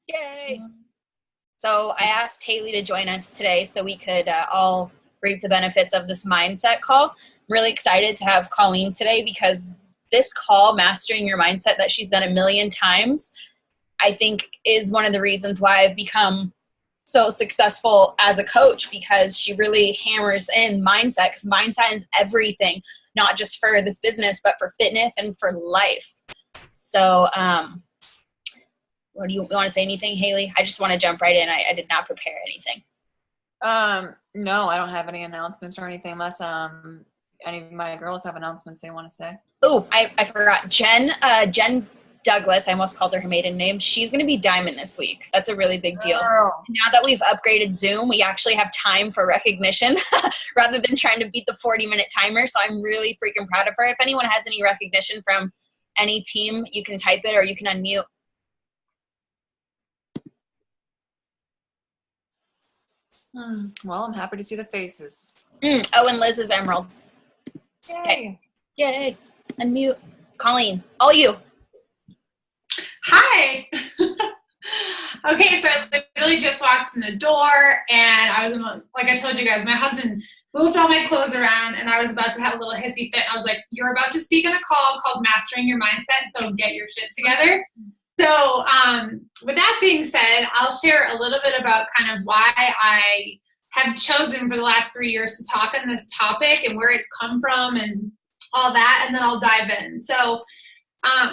Yay! So I asked Haley to join us today so we could all reap the benefits of this mindset call. I'm really excited to have Colleen today because this call, Mastering Your Mindset, that she's done a million times, I think is one of the reasons why I've become so successful as a coach, because she really hammers in mindset, because mindset is everything, not just for this business, but for fitness and for life. So, what do you want to say anything, Haley? I just want to jump right in. I did not prepare anything. No, I don't have any announcements or anything unless any of my girls have announcements they want to say. Oh, I forgot. Jen Douglas, I almost called her maiden name. She's going to be Diamond this week. That's a really big deal. Now that we've upgraded Zoom, we actually have time for recognition rather than trying to beat the 40-minute timer. So I'm really freaking proud of her. If anyone has any recognition from any team, you can type it or you can unmute. Well, I'm happy to see the faces. Oh, and Liz is Emerald. Yay. Okay. Yay. Unmute. Colleen, all you. Hi. Okay, so I literally just walked in the door and I was like I told you guys, my husband moved all my clothes around and I was about to have a little hissy fit. I was like, you're about to speak on a call called Mastering Your Mindset, so get your shit together. So with that being said, I'll share a little bit about kind of why I have chosen for the last 3 years to talk on this topic and where it's come from and all that, and then I'll dive in. So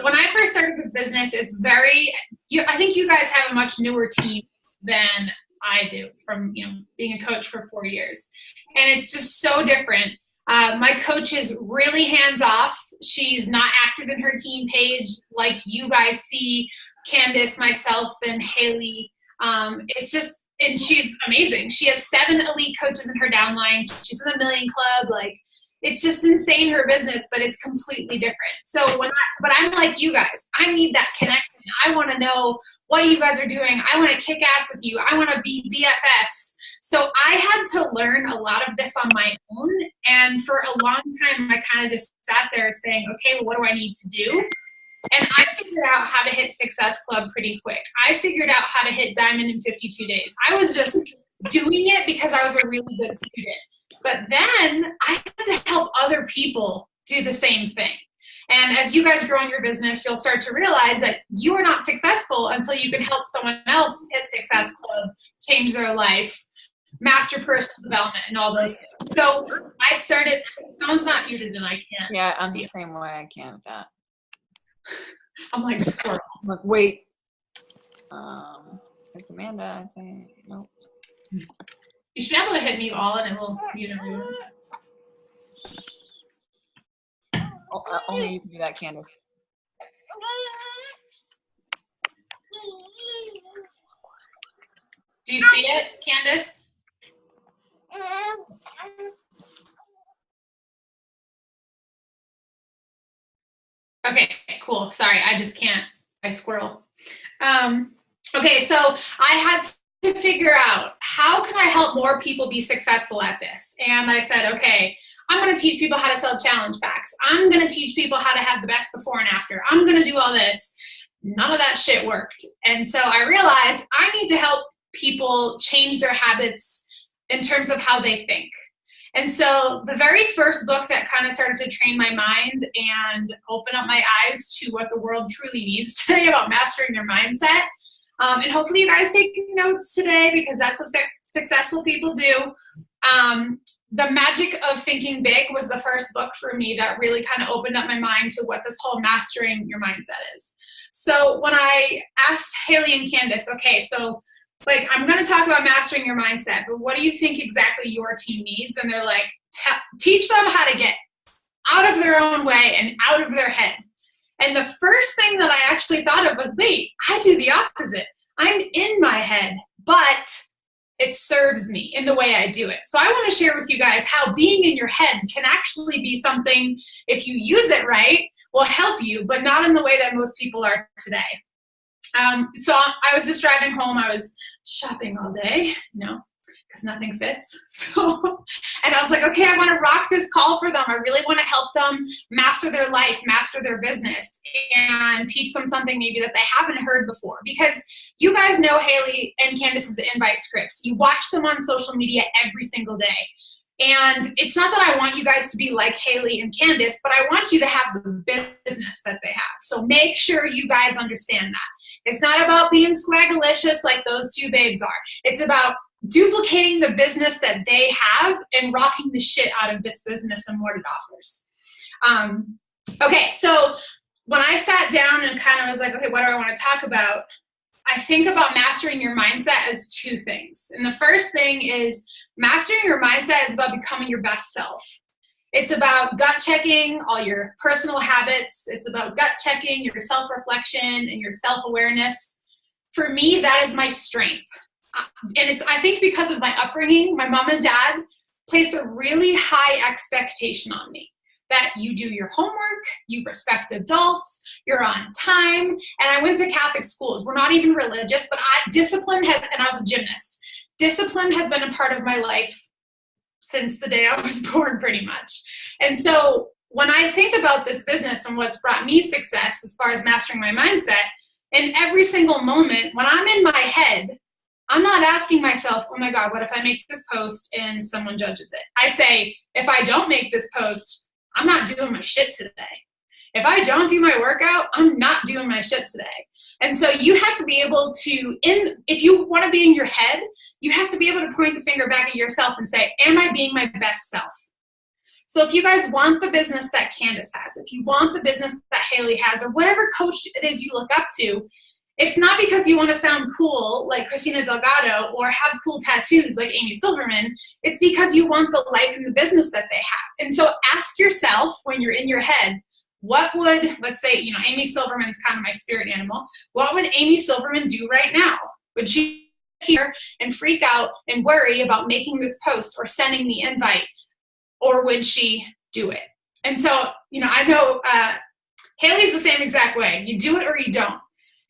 when I first started this business, it's I think you guys have a much newer team than I do from, being a coach for 4 years. And it's just so different. My coach is really hands-off. She's not active in her team page like you guys see Candice, myself, and Haley. And she's amazing. She has 7 elite coaches in her downline. She's in the Million Club. It's just insane, her business, but it's completely different. So but I'm like you guys. I need that connection. I want to know what you guys are doing. I want to kick ass with you. I want to be BFFs. So I had to learn a lot of this on my own. And for a long time, I kind of just sat there saying, okay, well, what do I need to do? And I figured out how to hit Success Club pretty quick. I figured out how to hit Diamond in 52 days. I was just doing it because I was a really good student. But then I had to help other people do the same thing. And as you guys grow in your business, you'll start to realize that you are not successful until you can help someone else hit Success Club, change their life, master personal development, and all those things. So I started, someone's not muted and I can't. Yeah, I'm the same way. I can't with that. I'm like squirrel. I'm like, wait. It's Amanda, I think. Nope. You should be able to hit mute all and it will mute everyone. Only you can do that, Candice. Do you see it, Candice? Okay, cool. Sorry, I just can't. I squirrel. Okay, so I had to figure out how can I help more people be successful at this? And I said, okay, I'm going to teach people how to sell challenge packs. I'm going to teach people how to have the best before and after. I'm going to do all this. None of that shit worked. And so I realized I need to help people change their habits in terms of how they think. And so the very first book that kind of started to train my mind and open up my eyes to what the world truly needs today about mastering their mindset. And hopefully you guys take notes today because that's what successful people do. The Magic of Thinking Big was the first book for me that really kind of opened up my mind to what this whole mastering your mindset is. So when I asked Haley and Candice, okay, so I'm going to talk about mastering your mindset, but what do you think exactly your team needs? And they're like, teach them how to get out of their own way and out of their head. And the first thing that I actually thought of was, wait, I do the opposite. I'm in my head, but it serves me in the way I do it. So I want to share with you guys how being in your head can actually be something, if you use it right, will help you, but not in the way that most people are today. So I was just driving home. I was shopping all day, because nothing fits. And I was like, okay, I want to rock this call for them. I really want to help them master their life, master their business, and teach them something maybe that they haven't heard before. Because You guys know Haley and Candace's invite scripts. You watch them on social media every single day. And it's not that I want you guys to be like Haley and Candace, but I want you to have the business that they have. So make sure you guys understand that. It's not about being swagalicious like those two babes are. It's about duplicating the business that they have and rocking the shit out of this business and what it offers. Okay, so when I sat down and kind of was like, okay, what do I want to talk about? I think about mastering your mindset as two things. And the first thing is mastering your mindset is about becoming your best self. It's about gut checking all your personal habits. It's about gut checking your self-reflection and your self-awareness. For me, that is my strength. And it's, I think because of my upbringing, my mom and dad placed a really high expectation on me. That you do your homework, you respect adults, you're on time. And I went to Catholic schools. We're not even religious, but discipline has, and I was a gymnast. Discipline has been a part of my life since the day I was born, pretty much. And so when I think about this business and what's brought me success as far as mastering my mindset, in every single moment, when I'm in my head, I'm not asking myself, oh my God, what if I make this post and someone judges it? I say, if I don't make this post, I'm not doing my shit today. If I don't do my workout, I'm not doing my shit today. And so you have to be able to, if you want to be in your head, you have to be able to point the finger back at yourself and say, am I being my best self? So if you guys want the business that Candace has, if you want the business that Haley has, or whatever coach it is you look up to, it's not because you want to sound cool like Christina Delgado or have cool tattoos like Amy Silverman. It's because you want the life and the business that they have. And so ask yourself when you're in your head, what would, let's say, Amy Silverman's kind of my spirit animal. What would Amy Silverman do right now? Would she hear and freak out and worry about making this post or sending the invite? Or would she do it? And so, I know Haley's the same exact way. You do it or you don't.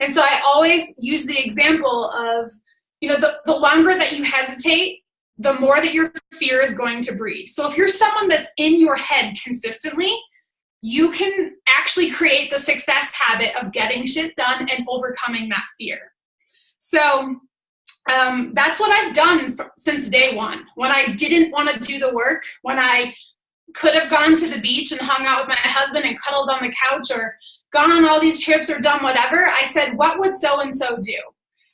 And so I always use the example of, the longer that you hesitate, the more that your fear is going to breed. So if you're someone that's in your head consistently, you can actually create the success habit of getting shit done and overcoming that fear. So that's what I've done since day one. When I didn't want to do the work, when I could have gone to the beach and hung out with my husband and cuddled on the couch or gone on all these trips or done whatever, I said, what would so-and-so do?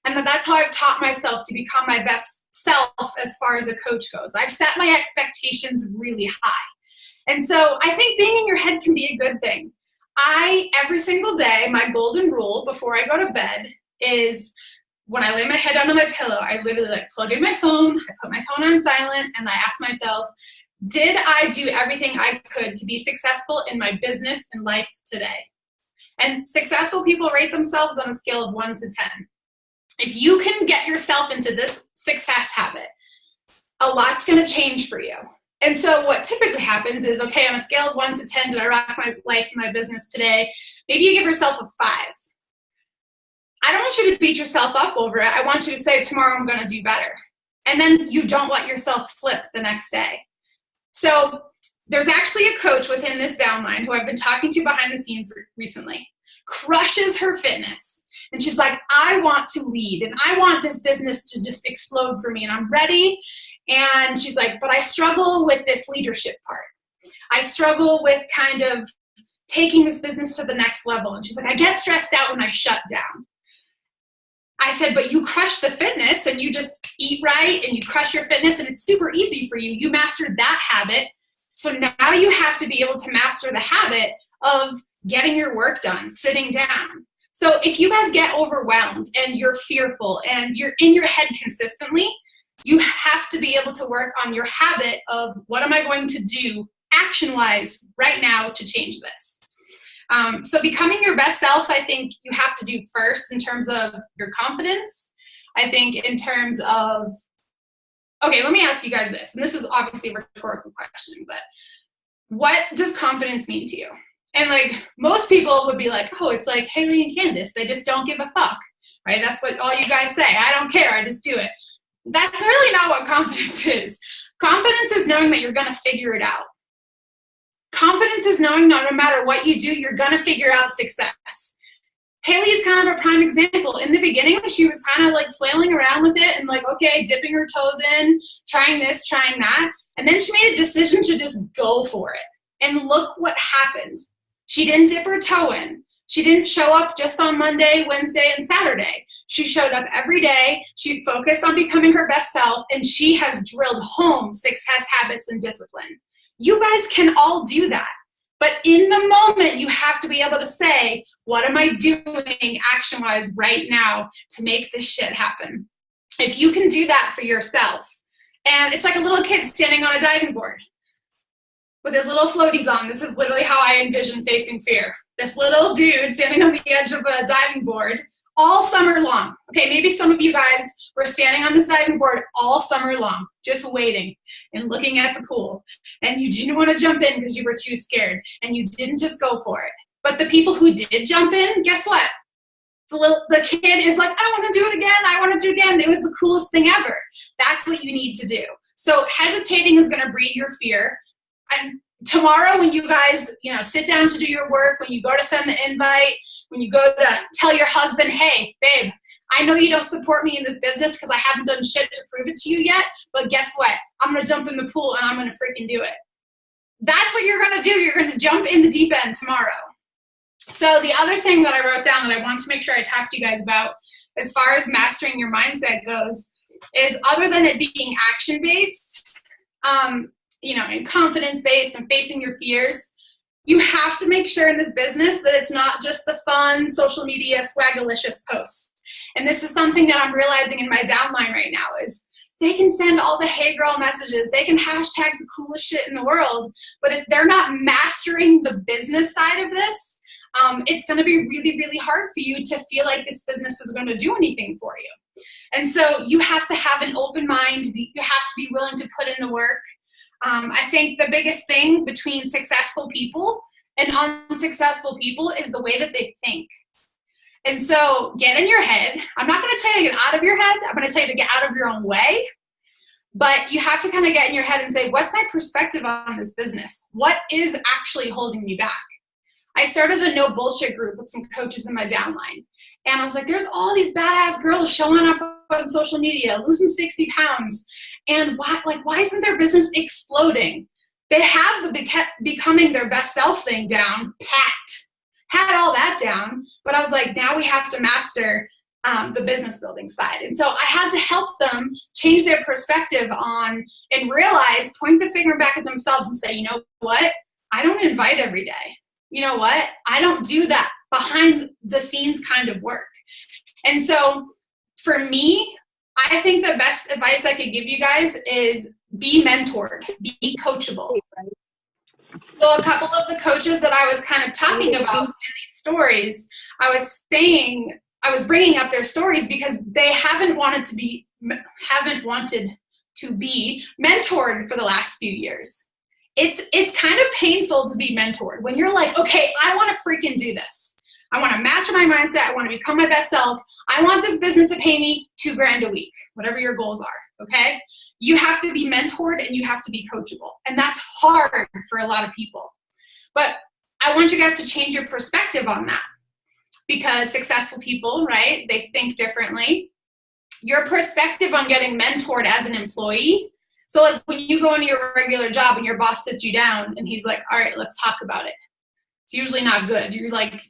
And that's how I've taught myself to become my best self as far as a coach goes. I've set my expectations really high. And so I think being in your head can be a good thing. Every single day, my golden rule before I go to bed is when I lay my head under my pillow, I literally plug in my phone, I put my phone on silent, and I ask myself, did I do everything I could to be successful in my business and life today? And successful people rate themselves on a scale of 1 to 10. If you can get yourself into this success habit, a lot's going to change for you. And so what typically happens is, okay, on a scale of 1 to 10, did I rock my life and my business today? Maybe you give yourself a 5. I don't want you to beat yourself up over it. I want you to say, tomorrow I'm going to do better. And then you don't let yourself slip the next day. So there's actually a coach within this downline who I've been talking to behind the scenes recently, crushes her fitness. And she's like, I want to lead and I want this business to just explode for me and I'm ready. And she's like, but I struggle with this leadership part. I struggle with kind of taking this business to the next level. And she's like, I get stressed out when I shut down. I said, but you crush the fitness and you just eat right and you crush your fitness and it's super easy for you. You mastered that habit. So now you have to be able to master the habit of getting your work done, sitting down. So if you guys get overwhelmed and you're fearful and you're in your head consistently, you have to be able to work on your habit of what am I going to do action-wise right now to change this. So becoming your best self, I think you have to do first in terms of your confidence. I think in terms of, okay, let me ask you guys this. And this is obviously a rhetorical question, but what does confidence mean to you? And most people would be like, oh, it's like Haley and Candace. They just don't give a fuck, right? That's what all you guys say. I don't care. I just do it. That's really not what confidence is. Confidence is knowing that you're going to figure it out. Confidence is knowing no matter what you do, you're going to figure out success. Haley's kind of a prime example. In the beginning, she was kind of like flailing around with it and like, okay, dipping her toes in, trying this, trying that. And then she made a decision to just go for it. And look what happened. She didn't dip her toe in. She didn't show up just on Monday, Wednesday, and Saturday. She showed up every day. She focused on becoming her best self, and she has drilled home success habits and discipline. You guys can all do that. But in the moment, you have to be able to say, what am I doing action-wise right now to make this shit happen? If you can do that for yourself, and it's like a little kid standing on a diving board with his little floaties on. This is literally how I envision facing fear. This little dude standing on the edge of a diving board all summer long. Okay, maybe some of you guys were standing on this diving board all summer long, just waiting and looking at the pool. And you didn't want to jump in because you were too scared. And you didn't just go for it. But the people who did jump in, guess what? The kid is like, I don't want to do it again. I want to do it again. It was the coolest thing ever. That's what you need to do. So hesitating is going to breed your fear. And tomorrow when you guys, sit down to do your work, when you go to send the invite, when you go to tell your husband, hey, babe, I know you don't support me in this business because I haven't done shit to prove it to you yet, but guess what? I'm going to jump in the pool and I'm going to freaking do it. That's what you're going to do. You're going to jump in the deep end tomorrow. So the other thing that I wrote down that I want to make sure I talk to you guys about as far as mastering your mindset goes is, other than it being action-based, and confidence-based and facing your fears, you have to make sure in this business that it's not just the fun social media swagalicious posts. And this is something that I'm realizing in my downline right now is they can send all the hey girl messages. They can hashtag the coolest shit in the world. But if they're not mastering the business side of this, it's going to be really, really hard for you to feel like this business is going to do anything for you. And so you have to have an open mind. You have to be willing to put in the work. I think the biggest thing between successful people and unsuccessful people is the way that they think. And so get in your head. I'm not going to tell you to get out of your head. I'm going to tell you to get out of your own way. But you have to kind of get in your head and say, what's my perspective on this business? What is actually holding me back? I started a no bullshit group with some coaches in my downline. And I was like, there's all these badass girls showing up on social media, losing 60 pounds. And why isn't their business exploding? They have the becoming their best self thing down, packed. Had all that down. But I was like, now we have to master the business building side. And so I had to help them change their perspective on and realize, point the finger back at themselves and say, you know what? I don't invite every day. You know what? I don't do that behind the scenes kind of work. And so for me, I think the best advice I could give you guys is be mentored, be coachable. So a couple of the coaches that I was kind of talking about in these stories, I was bringing up their stories because they haven't wanted to be mentored for the last few years. It's kind of painful to be mentored when you're like, okay, I want to freaking do this. I want to master my mindset. I want to become my best self. I want this business to pay me $2,000 a week, whatever your goals are. Okay. You have to be mentored and you have to be coachable. And that's hard for a lot of people. But I want you guys to change your perspective on that, because successful people, right? They think differently. Your perspective on getting mentored as an employee. So like when you go into your regular job and your boss sits you down and he's like, all right, let's talk about it. It's usually not good. You're like,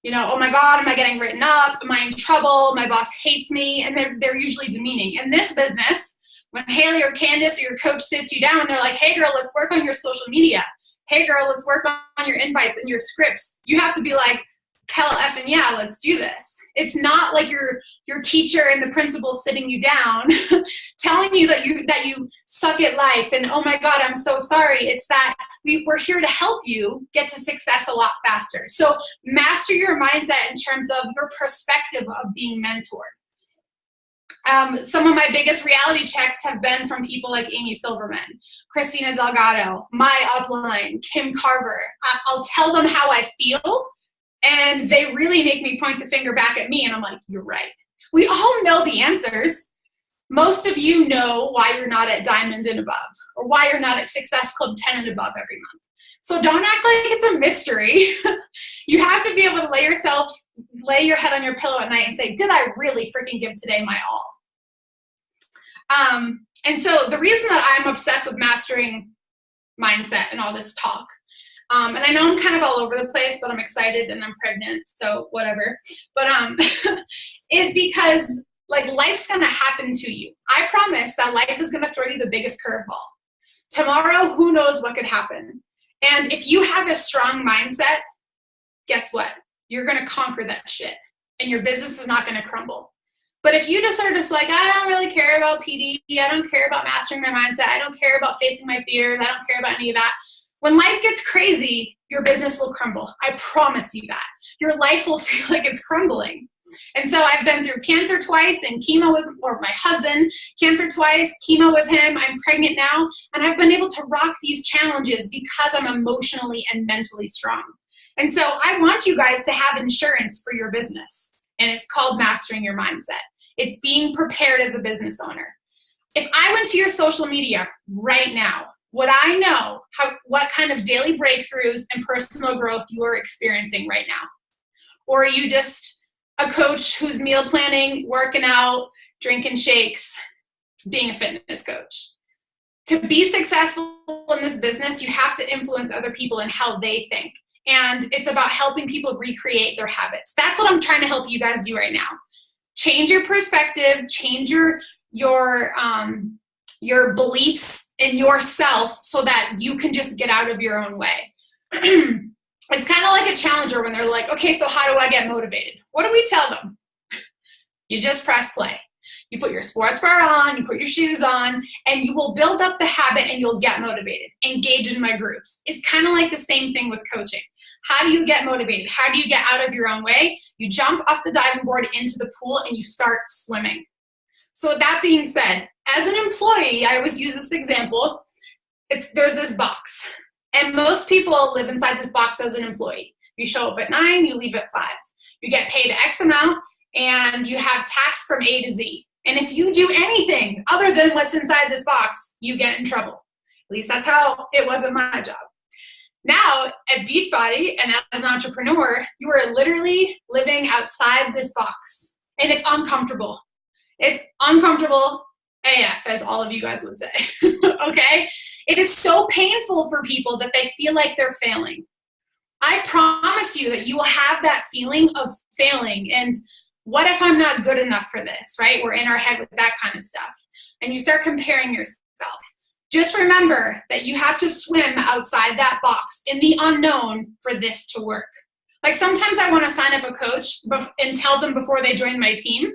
oh my God, am I getting written up? Am I in trouble? My boss hates me. And they're usually demeaning. In this business, when Haley or Candace or your coach sits you down and they're like, hey girl, let's work on your social media. Hey girl, let's work on your invites and your scripts. You have to be like, hell effing yeah, let's do this. It's not like your teacher and the principal sitting you down telling you that you suck at life and oh my God, I'm so sorry. It's that we're here to help you get to success a lot faster. So master your mindset in terms of your perspective of being mentored. Some of my biggest reality checks have been from people like Amy Silverman, Christina Delgado, my upline, Kim Carver. I'll tell them how I feel, and they really make me point the finger back at me, and I'm like, you're right. We all know the answers. Most of you know why you're not at Diamond and above, or why you're not at Success Club 10 and above every month. So don't act like it's a mystery. You have to be able to lay yourself lay your head on your pillow at night and say, did I really freaking give today my all? And so the reason that I'm obsessed with mastering mindset and all this talk, and I know I'm kind of all over the place, but I'm excited and I'm pregnant, so whatever. But is because like life's gonna happen to you. I promise that life is gonna throw you the biggest curveball. Tomorrow, who knows what could happen? And if you have a strong mindset, guess what? You're gonna conquer that shit, and your business is not gonna crumble. But if you just are just like, I don't really care about PD, I don't care about mastering my mindset, I don't care about facing my fears, I don't care about any of that. When life gets crazy, your business will crumble. I promise you that. Your life will feel like it's crumbling. And so I've been through cancer twice and chemo with, or my husband, cancer twice, chemo with him. I'm pregnant now. And I've been able to rock these challenges because I'm emotionally and mentally strong. And so I want you guys to have insurance for your business. And it's called mastering your mindset. It's being prepared as a business owner. If I went to your social media right now, would I know what kind of daily breakthroughs and personal growth you are experiencing right now? Or are you just a coach who's meal planning, working out, drinking shakes, being a fitness coach? To be successful in this business, you have to influence other people in how they think. And it's about helping people recreate their habits. That's what I'm trying to help you guys do right now. Change your perspective, change your beliefs in yourself so that you can just get out of your own way. It's kind of like a challenger when they're like, okay, so how do I get motivated? What do we tell them? You just press play. You put your sports bra on, you put your shoes on, and you will build up the habit and you'll get motivated. Engage in my groups. It's kind of like the same thing with coaching. How do you get motivated? How do you get out of your own way? You jump off the diving board into the pool and you start swimming. So with that being said, as an employee, I always use this example. There's this box, and most people live inside this box as an employee. You show up at 9, you leave at 5. You get paid X amount, and you have tasks from A to Z. And if you do anything other than what's inside this box, you get in trouble. At least that's how it was at my job. Now, at Beachbody and as an entrepreneur, you are literally living outside this box, and it's uncomfortable. It's uncomfortable AF, as all of you guys would say, okay? It is so painful for people that they feel like they're failing. I promise you that you will have that feeling of failing, and what if I'm not good enough for this, right? We're in our head with that kind of stuff, and you start comparing yourself. Just remember that you have to swim outside that box in the unknown for this to work. Like sometimes I want to sign up a coach and tell them before they join my team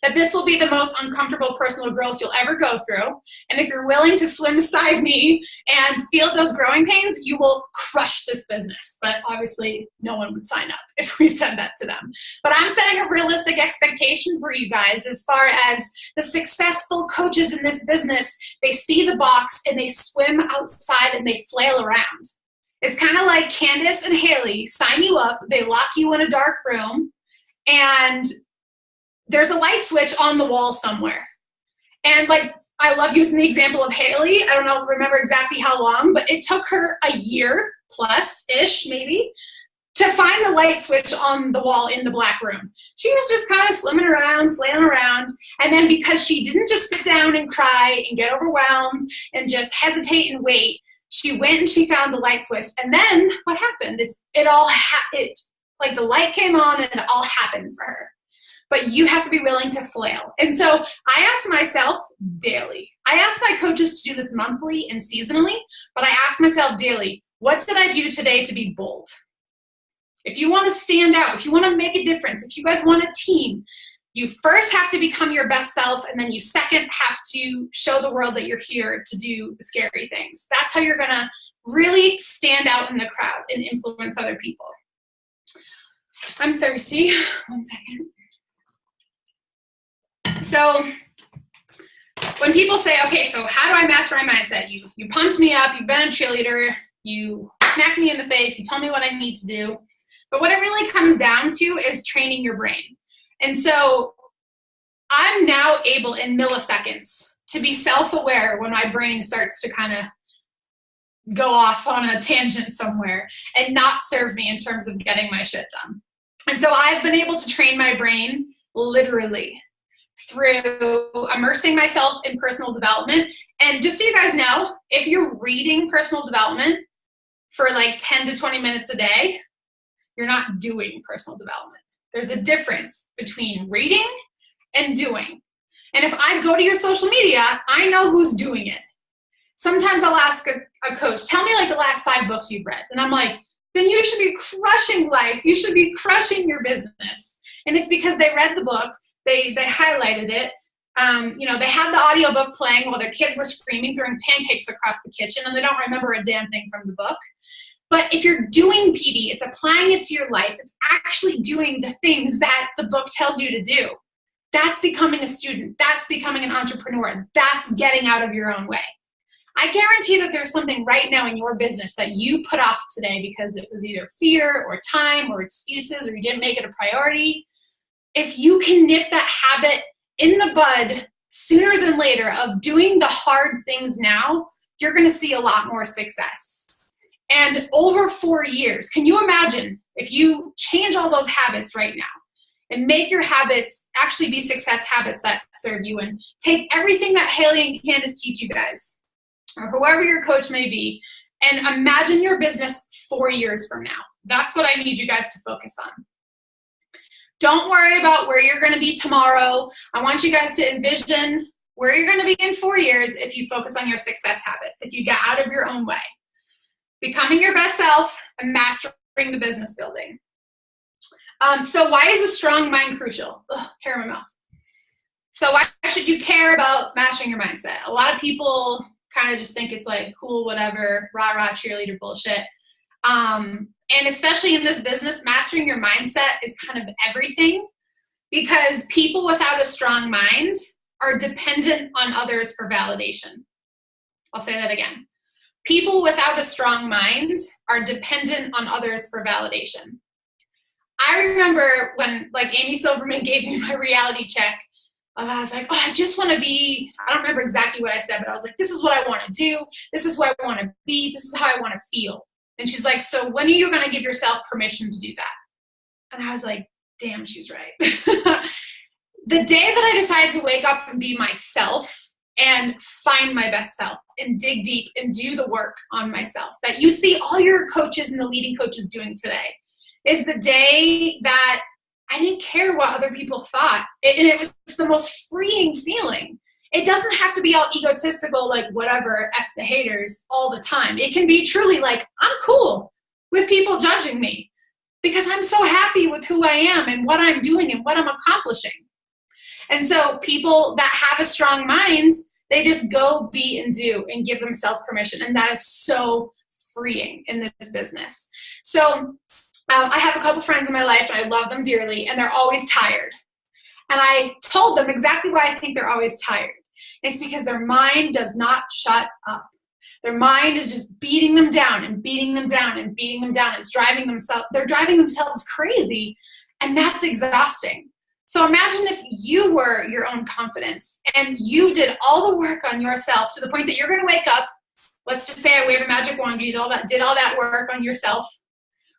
that this will be the most uncomfortable personal growth you'll ever go through. And if you're willing to swim beside me and feel those growing pains, you will crush this business. But obviously, no one would sign up if we said that to them. But I'm setting a realistic expectation for you guys as far as the successful coaches in this business. They see the box and they swim outside and they flail around. It's kind of like Candace and Haley sign you up, they lock you in a dark room, and there's a light switch on the wall somewhere. And like, I love using the example of Haley. I don't remember exactly how long, but it took her a year plus-ish maybe to find the light switch on the wall in the black room. She was just kind of swimming around, flailing around. And then because she didn't just sit down and cry and get overwhelmed and just hesitate and wait, she went and she found the light switch. And then what happened? Like the light came on and it all happened for her. But you have to be willing to flail. And so I ask myself daily. I ask my coaches to do this monthly and seasonally, but I ask myself daily, what did I do today to be bold? If you want to stand out, if you want to make a difference, if you guys want a team, you first have to become your best self, and then you second have to show the world that you're here to do the scary things. That's how you're going to really stand out in the crowd and influence other people. I'm thirsty. One second. So when people say, okay, so how do I master my mindset? You pumped me up, you've been a cheerleader, you smacked me in the face, you told me what I need to do. But what it really comes down to is training your brain. And so I'm now able in milliseconds to be self-aware when my brain starts to kind of go off on a tangent somewhere and not serve me in terms of getting my shit done. And so I've been able to train my brain literally through immersing myself in personal development. And just so you guys know, if you're reading personal development for like 10 to 20 minutes a day, you're not doing personal development. There's a difference between reading and doing. And if I go to your social media, I know who's doing it. Sometimes I'll ask a coach, tell me like the last 5 books you've read. And I'm like, then you should be crushing life. You should be crushing your business. And it's because they read the book, they highlighted it. They had the audiobook playing while their kids were screaming, throwing pancakes across the kitchen, and they don't remember a damn thing from the book. But if you're doing PD, it's applying it to your life. It's actually doing the things that the book tells you to do. That's becoming a student. That's becoming an entrepreneur. That's getting out of your own way. I guarantee that there's something right now in your business that you put off today because it was either fear or time or excuses or you didn't make it a priority. If you can nip that habit in the bud sooner than later of doing the hard things now, you're going to see a lot more success. And over 4 years, can you imagine if you change all those habits right now and make your habits actually be success habits that serve you, and take everything that Haley and Candace teach you guys, or whoever your coach may be, and imagine your business 4 years from now. That's what I need you guys to focus on. Don't worry about where you're going to be tomorrow. I want you guys to envision where you're going to be in 4 years if you focus on your success habits, if you get out of your own way. Becoming your best self and mastering the business building. So why is a strong mind crucial? Ugh, hair in my mouth. So why should you care about mastering your mindset? A lot of people kind of just think it's like cool, whatever, rah-rah cheerleader bullshit. And especially in this business, mastering your mindset is kind of everything, because people without a strong mind are dependent on others for validation. I'll say that again. People without a strong mind are dependent on others for validation. I remember when like Amy Silverman gave me my reality check, I was like, I just want to be, I don't remember exactly what I said, but I was like, this is what I want to do. This is who I want to be. This is how I want to feel. And she's like, so when are you going to give yourself permission to do that? And I was like, damn, she's right. The day that I decided to wake up and be myself and find my best self and dig deep and do the work on myself that you see all your coaches and the leading coaches doing today, is the day that I didn't care what other people thought. And it was the most freeing feeling. It doesn't have to be all egotistical, like whatever, F the haters all the time. It can be truly like, I'm cool with people judging me because I'm so happy with who I am and what I'm doing and what I'm accomplishing. And so people that have a strong mind, they just go be and do and give themselves permission. And that is so freeing in this business. So I have a couple friends in my life and I love them dearly, and they're always tired. And I told them exactly why I think they're always tired. It's because their mind does not shut up. Their mind is just beating them down and beating them down and beating them down. They're driving themselves crazy, and that's exhausting. So imagine if you were your own confidence and you did all the work on yourself to the point that you're going to wake up. Let's just say I wave a magic wand, you did all that work on yourself,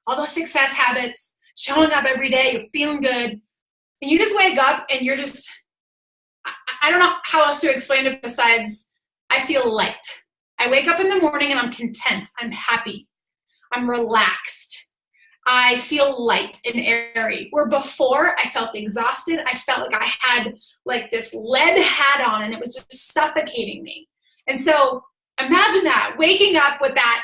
all those success habits, showing up every day, you're feeling good, and you just wake up and you're just, I don't know how else to explain it besides I feel light. I wake up in the morning and I'm content. I'm happy. I'm relaxed. I feel light and airy. Where before I felt exhausted. I felt like I had like this lead hat on and it was just suffocating me. And so imagine that, waking up with that,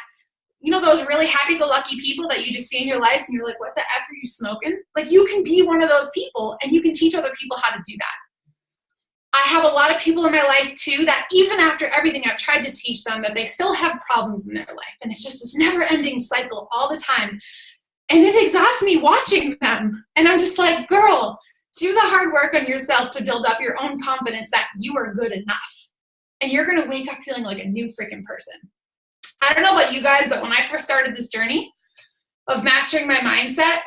you know, those really happy-go-lucky people that you just see in your life and you're like, what the F are you smoking? Like, you can be one of those people and you can teach other people how to do that. I have a lot of people in my life too that even after everything I've tried to teach them, that they still have problems in their life. And it's just this never-ending cycle all the time. And it exhausts me watching them. And I'm just like, girl, do the hard work on yourself to build up your own confidence that you are good enough. And you're going to wake up feeling like a new freaking person. I don't know about you guys, but when I first started this journey of mastering my mindset,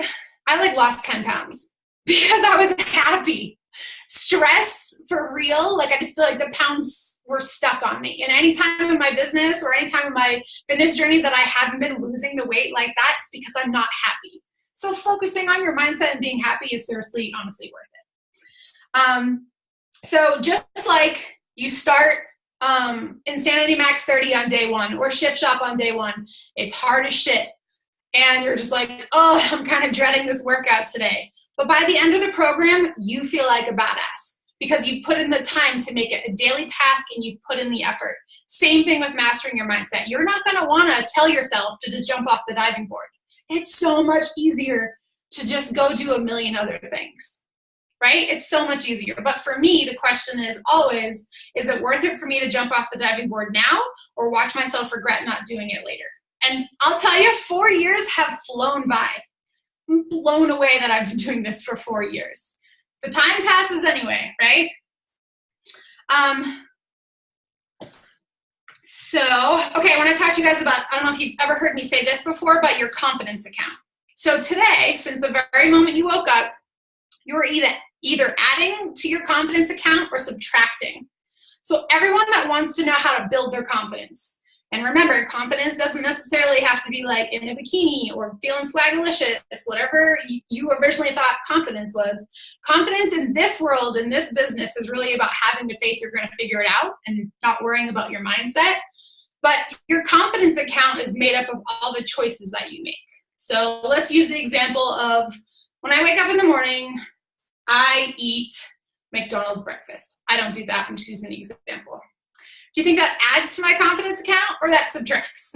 I like lost 10 pounds because I was happy. Stress for real, like I just feel like the pounds were stuck on me. And any time in my business or any time in my fitness journey that I haven't been losing the weight like that, it's because I'm not happy. So focusing on your mindset and being happy is seriously, honestly worth it. So just like you start Insanity Max 30 on day 1 or Shift Shop on day 1, it's hard as shit. And you're just like, oh, I'm kind of dreading this workout today. But by the end of the program, you feel like a badass because you've put in the time to make it a daily task and you've put in the effort. Same thing with mastering your mindset. You're not going to want to tell yourself to just jump off the diving board. It's so much easier to just go do a million other things, right? It's so much easier. But for me, the question is always, is it worth it for me to jump off the diving board now or watch myself regret not doing it later? And I'll tell you, 4 years have flown by. I'm blown away that I've been doing this for 4 years. The time passes anyway, right? Okay, I want to talk to you guys about, I don't know if you've ever heard me say this before, but your confidence account. So today, since the very moment you woke up, you were either adding to your confidence account or subtracting. So everyone that wants to know how to build their confidence, and remember, confidence doesn't necessarily have to be like in a bikini or feeling swagalicious, whatever you originally thought confidence was. Confidence in this world, in this business, is really about having the faith you're going to figure it out and not worrying about your mindset. But your confidence account is made up of all the choices that you make. So let's use the example of when I wake up in the morning, I eat McDonald's breakfast. I don't do that. I'm just using the example. Do you think that adds to my confidence account or that subtracts?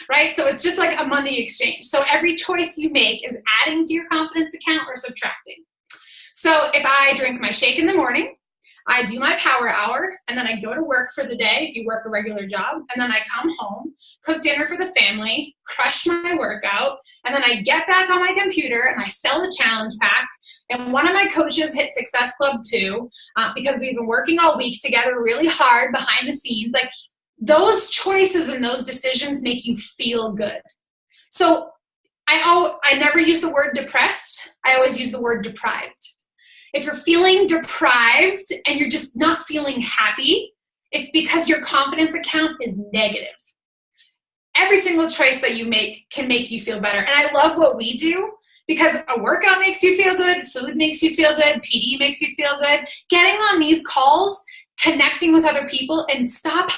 Right? So it's just like a money exchange. So every choice you make is adding to your confidence account or subtracting. So if I drink my shake in the morning, I do my power hour, and then I go to work for the day if you work a regular job, and then I come home, cook dinner for the family, crush my workout, and then I get back on my computer and I sell a challenge pack. And one of my coaches hit Success Club too, because we've been working all week together really hard behind the scenes. Like those choices and those decisions make you feel good. So I never use the word depressed. I always use the word deprived. If you're feeling deprived and you're just not feeling happy, it's because your confidence account is negative. Every single choice that you make can make you feel better. And I love what we do because a workout makes you feel good, food makes you feel good, PD makes you feel good. Getting on these calls, connecting with other people, and stop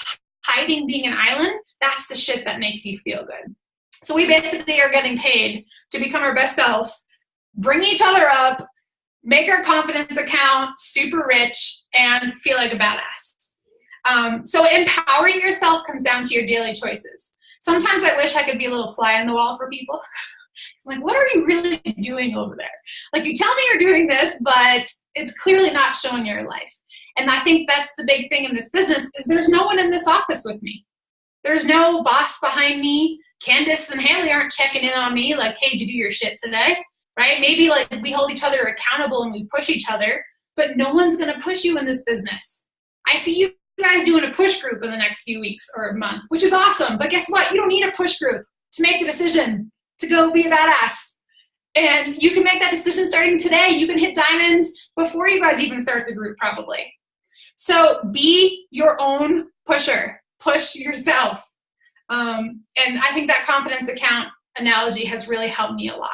hiding being an island, that's the shit that makes you feel good. So we basically are getting paid to become our best self, bring each other up, make our confidence account super rich, and feel like a badass. So empowering yourself comes down to your daily choices. Sometimes I wish I could be a little fly on the wall for people. It's like, what are you really doing over there? Like, you tell me you're doing this, but it's clearly not showing your life. And I think that's the big thing in this business is there's no one in this office with me. There's no boss behind me. Candace and Haley aren't checking in on me like, hey, did you do your shit today? Right? Maybe like we hold each other accountable and we push each other, but no one's going to push you in this business. I see you guys doing a push group in the next few weeks or a month, which is awesome. But guess what? You don't need a push group to make the decision to go be a badass. And you can make that decision starting today. You can hit diamond before you guys even start the group probably. So be your own pusher. Push yourself. And I think that confidence account analogy has really helped me a lot.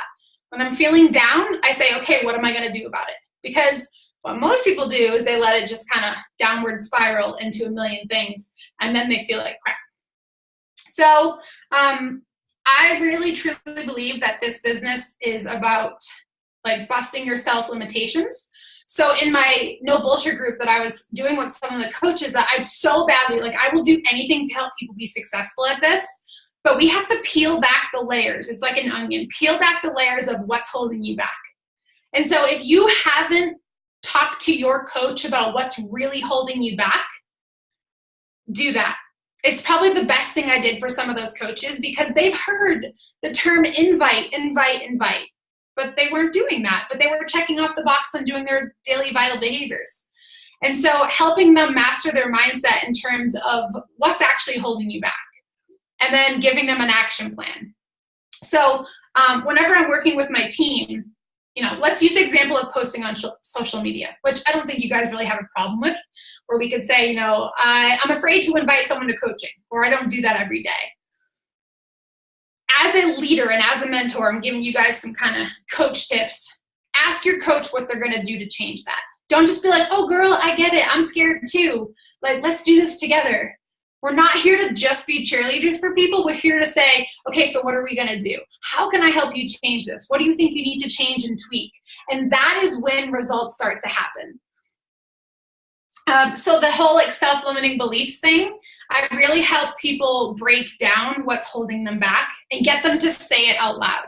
When I'm feeling down, I say, okay, what am I going to do about it? Because what most people do is they let it just kind of downward spiral into a million things, and then they feel like crap. So I really, truly believe that this business is about like busting your self-limitations. So in my no bullshit group that I was doing with some of the coaches, that I'm so badly, like I will do anything to help people be successful at this. But we have to peel back the layers. It's like an onion. Peel back the layers of what's holding you back. And so if you haven't talked to your coach about what's really holding you back, do that. It's probably the best thing I did for some of those coaches because they've heard the term invite. But they weren't doing that. But they were checking off the box and doing their daily vital behaviors. And so helping them master their mindset in terms of what's actually holding you back. And then giving them an action plan. So whenever I'm working with my team, let's use the example of posting on social media, which I don't think you guys really have a problem with, where we could say, I'm afraid to invite someone to coaching, or I don't do that every day. as a leader and as a mentor, I'm giving you guys some kind of coach tips. Ask your coach what they're going to do to change that. Don't just be like, oh, girl, I get it. I'm scared too. Like, let's do this together. We're not here to just be cheerleaders for people. We're here to say, okay, so what are we going to do? How can I help you change this? What do you think you need to change and tweak? And that is when results start to happen. So the whole like self-limiting beliefs thing, I really help people break down what's holding them back and get them to say it out loud.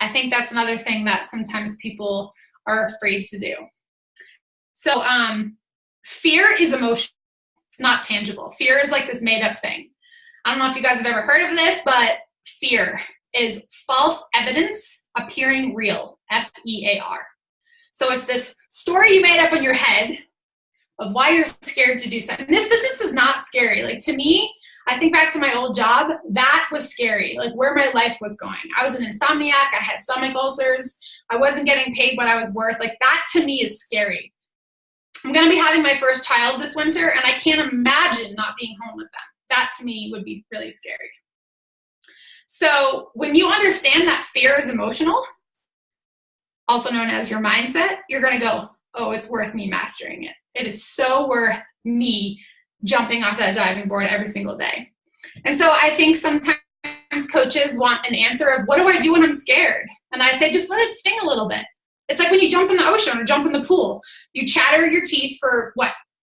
I think that's another thing that sometimes people are afraid to do. So fear is emotional. It's not tangible. Fear is like this made up thing. I don't know if you guys have ever heard of this, but fear is false evidence appearing real, F-E-A-R. So it's this story you made up in your head of why you're scared to do something. This business is not scary. Like, to me, I think back to my old job, that was scary, like where my life was going. I was an insomniac. I had stomach ulcers. I wasn't getting paid what I was worth. Like, that to me is scary. I'm going to be having my first child this winter, and I can't imagine not being home with them. That to me would be really scary. So when you understand that fear is emotional, also known as your mindset, you're going to go, oh, it's worth me mastering it. It is so worth me jumping off that diving board every single day. And so I think sometimes coaches want an answer of, what do I do when I'm scared? And I say, just let it sting a little bit. It's like when you jump in the ocean or jump in the pool. You chatter your teeth for,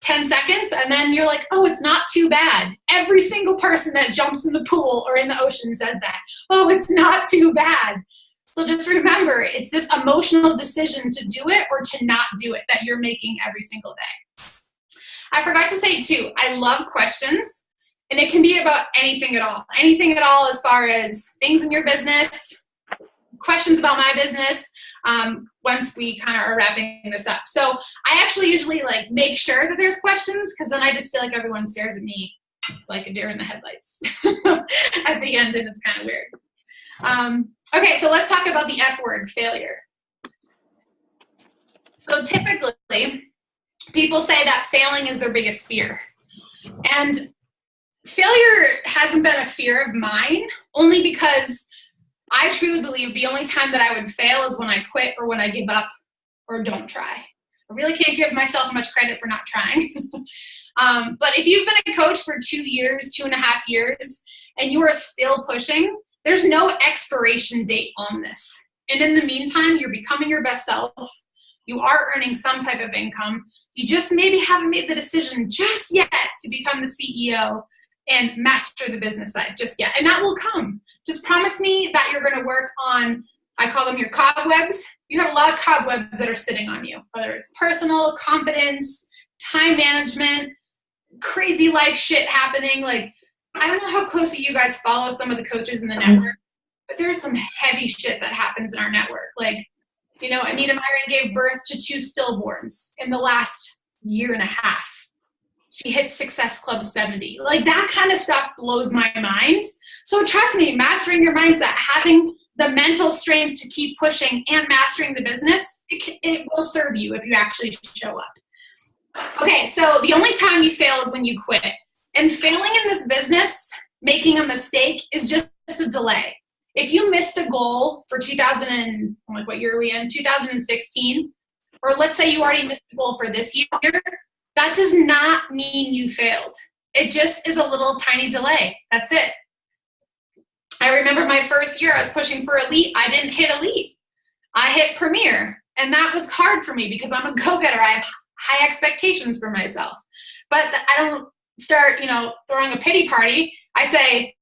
10 seconds, and then you're like, oh, it's not too bad. Every single person that jumps in the pool or in the ocean says that. Oh, it's not too bad. So just remember, it's this emotional decision to do it or to not do it that you're making every single day. I forgot to say too, I love questions, and it can be about anything at all. Anything at all as far as things in your business, questions about my business, once we kind of are wrapping this up. So I actually usually like make sure that there's questions, because then I just feel like everyone stares at me like a deer in the headlights at the end, and it's kind of weird. Okay, so let's talk about the F word, failure. So typically, people say that failing is their biggest fear. And failure hasn't been a fear of mine, only because I truly believe the only time that I would fail is when I quit or when I give up or don't try. I really can't give myself much credit for not trying. But if you've been a coach for 2 years, 2.5 years, and you are still pushing, there's no expiration date on this. And in the meantime, you're becoming your best self. You are earning some type of income. You just maybe haven't made the decision just yet to become the CEO and master the business side just yet. And that will come. Just promise me that you're going to work on, I call them your cobwebs. You have a lot of cobwebs that are sitting on you, whether it's personal, confidence, time management, crazy life shit happening. Like, I don't know how closely you guys follow some of the coaches in the network, but there's some heavy shit that happens in our network. Like, you know, Anita Myron gave birth to 2 stillborns in the last 1.5 years. She hit Success Club 70. Like, that kind of stuff blows my mind. So trust me, mastering your mindset, having the mental strength to keep pushing and mastering the business, it will serve you if you actually show up. Okay, so the only time you fail is when you quit. And failing in this business, making a mistake, is just a delay. If you missed a goal for 2016, or let's say you already missed a goal for this year, that does not mean you failed. It just is a little tiny delay. That's it. I remember my first year, I was pushing for Elite. I didn't hit Elite. I hit Premier. And that was hard for me because I'm a go-getter. I have high expectations for myself. But I don't start, throwing a pity party. I say,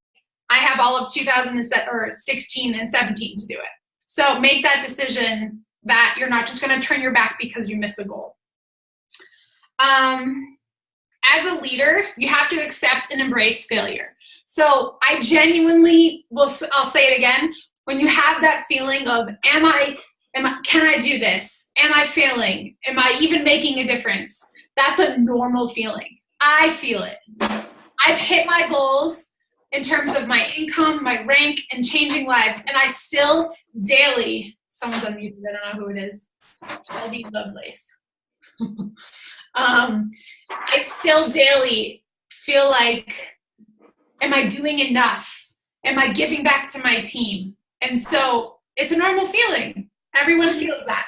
I have all of 2016 and 17 to do it. So make that decision that you're not just going to turn your back because you miss a goal. As a leader, you have to accept and embrace failure. So I genuinely I'll say it again. When you have that feeling of, can I do this? Am I failing? Am I even making a difference? That's a normal feeling. I feel it. I've hit my goals in terms of my income, my rank, and changing lives. And I still daily, someone's unmuted, I don't know who it is. Shelby Lovelace. I still daily feel like, am I doing enough? Am I giving back to my team? And so it's a normal feeling. Everyone feels that.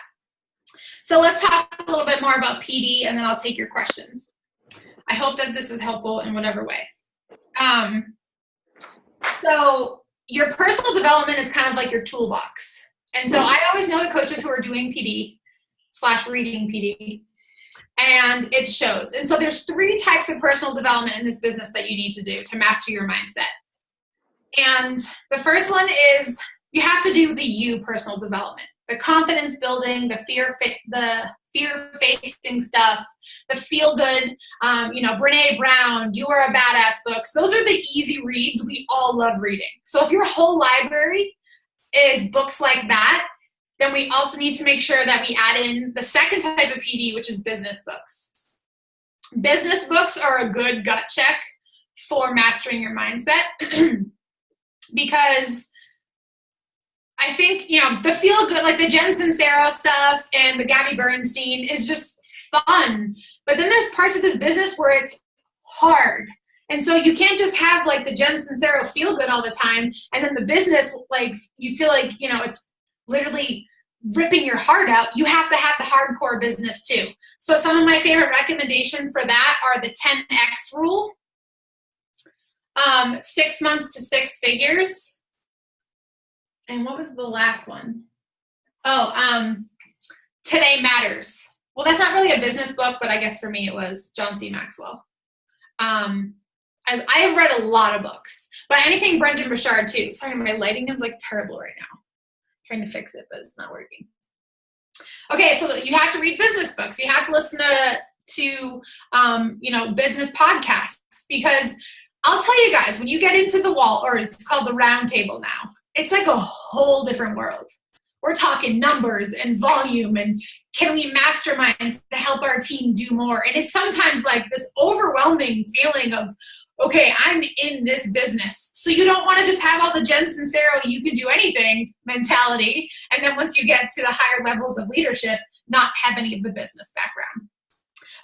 So let's talk a little bit more about PD, and then I'll take your questions. I hope that this is helpful in whatever way. So your personal development is kind of like your toolbox. And so I always know the coaches who are doing PD/reading PD, and it shows. And so there's 3 types of personal development in this business that you need to do to master your mindset. And the first one is you have to do the you personal development, the confidence building, the fear-facing stuff, the feel-good, Brene Brown, You Are a Badass books. Those are the easy reads we all love reading. So if your whole library is books like that, then we also need to make sure that we add in the second type of PD, which is business books. Business books are a good gut check for mastering your mindset because I think, the feel good, like the Jen Sincero stuff and the Gabby Bernstein is just fun. But then there's parts of this business where it's hard. And so you can't just have like the Jen Sincero feel good all the time. And then the business, like you feel like, it's literally ripping your heart out. You have to have the hardcore business too. So some of my favorite recommendations for that are the 10X rule, 6 months to 6 figures. And what was the last one? Today Matters. Well, that's not really a business book, but I guess for me it was John C. Maxwell. I have read a lot of books, but anything Brendan Burchard too. Sorry, my lighting is like terrible right now. I'm trying to fix it, but it's not working. Okay, so you have to read business books. You have to listen to business podcasts, because I'll tell you guys, when you get into the wall, or it's called the round table now, it's like a whole different world. We're talking numbers and volume and can we mastermind to help our team do more? And it's sometimes like this overwhelming feeling of, okay, I'm in this business. So you don't want to just have all the Jen Sincero, you can do anything mentality. And then once you get to the higher levels of leadership, not have any of the business background.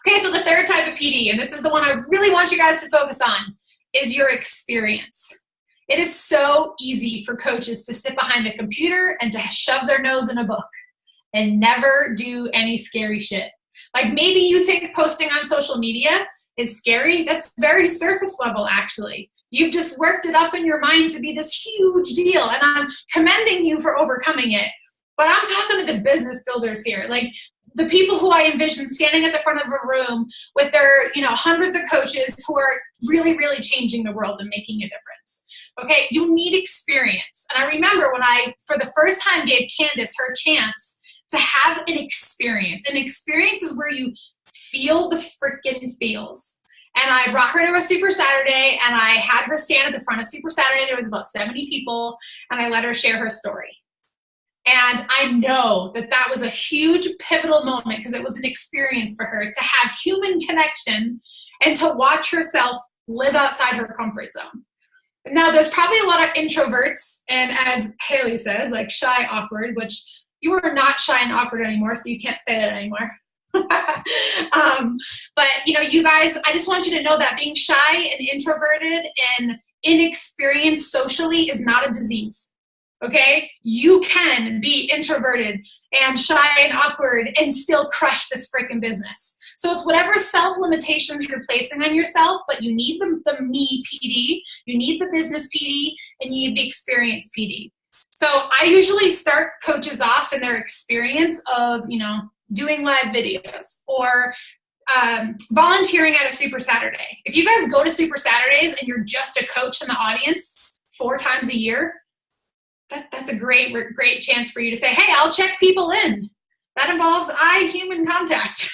Okay, so the third type of PD, and this is the one I really want you guys to focus on, is your experience. It is so easy for coaches to sit behind a computer and to shove their nose in a book and never do any scary shit. Like maybe you think posting on social media is scary. That's very surface level, actually. You've just worked it up in your mind to be this huge deal, and I'm commending you for overcoming it. But I'm talking to the business builders here, like the people who I envision standing at the front of a room with their, hundreds of coaches who are really, really changing the world and making a difference. Okay, you need experience. And I remember when I, for the first time, gave Candice her chance to have an experience. An experience is where you feel the freaking feels. And I brought her to a Super Saturday, and I had her stand at the front of Super Saturday. There was about 70 people, and I let her share her story. And I know that that was a huge pivotal moment because it was an experience for her to have human connection and to watch herself live outside her comfort zone. Now, there's probably a lot of introverts, and as Haley says, like shy, awkward, which you are not shy and awkward anymore, so you can't say that anymore. But, you guys, I just want you to know that being shy and introverted and inexperienced socially is not a disease. Okay? You can be introverted and shy and awkward and still crush this freaking business. So it's whatever self-limitations you're placing on yourself, but you need the me PD, you need the business PD, and you need the experience PD. So I usually start coaches off in their experience of, doing live videos or volunteering at a Super Saturday. If you guys go to Super Saturdays and you're just a coach in the audience 4 times a year, that's a great chance for you to say, hey, I'll check people in. That involves human contact.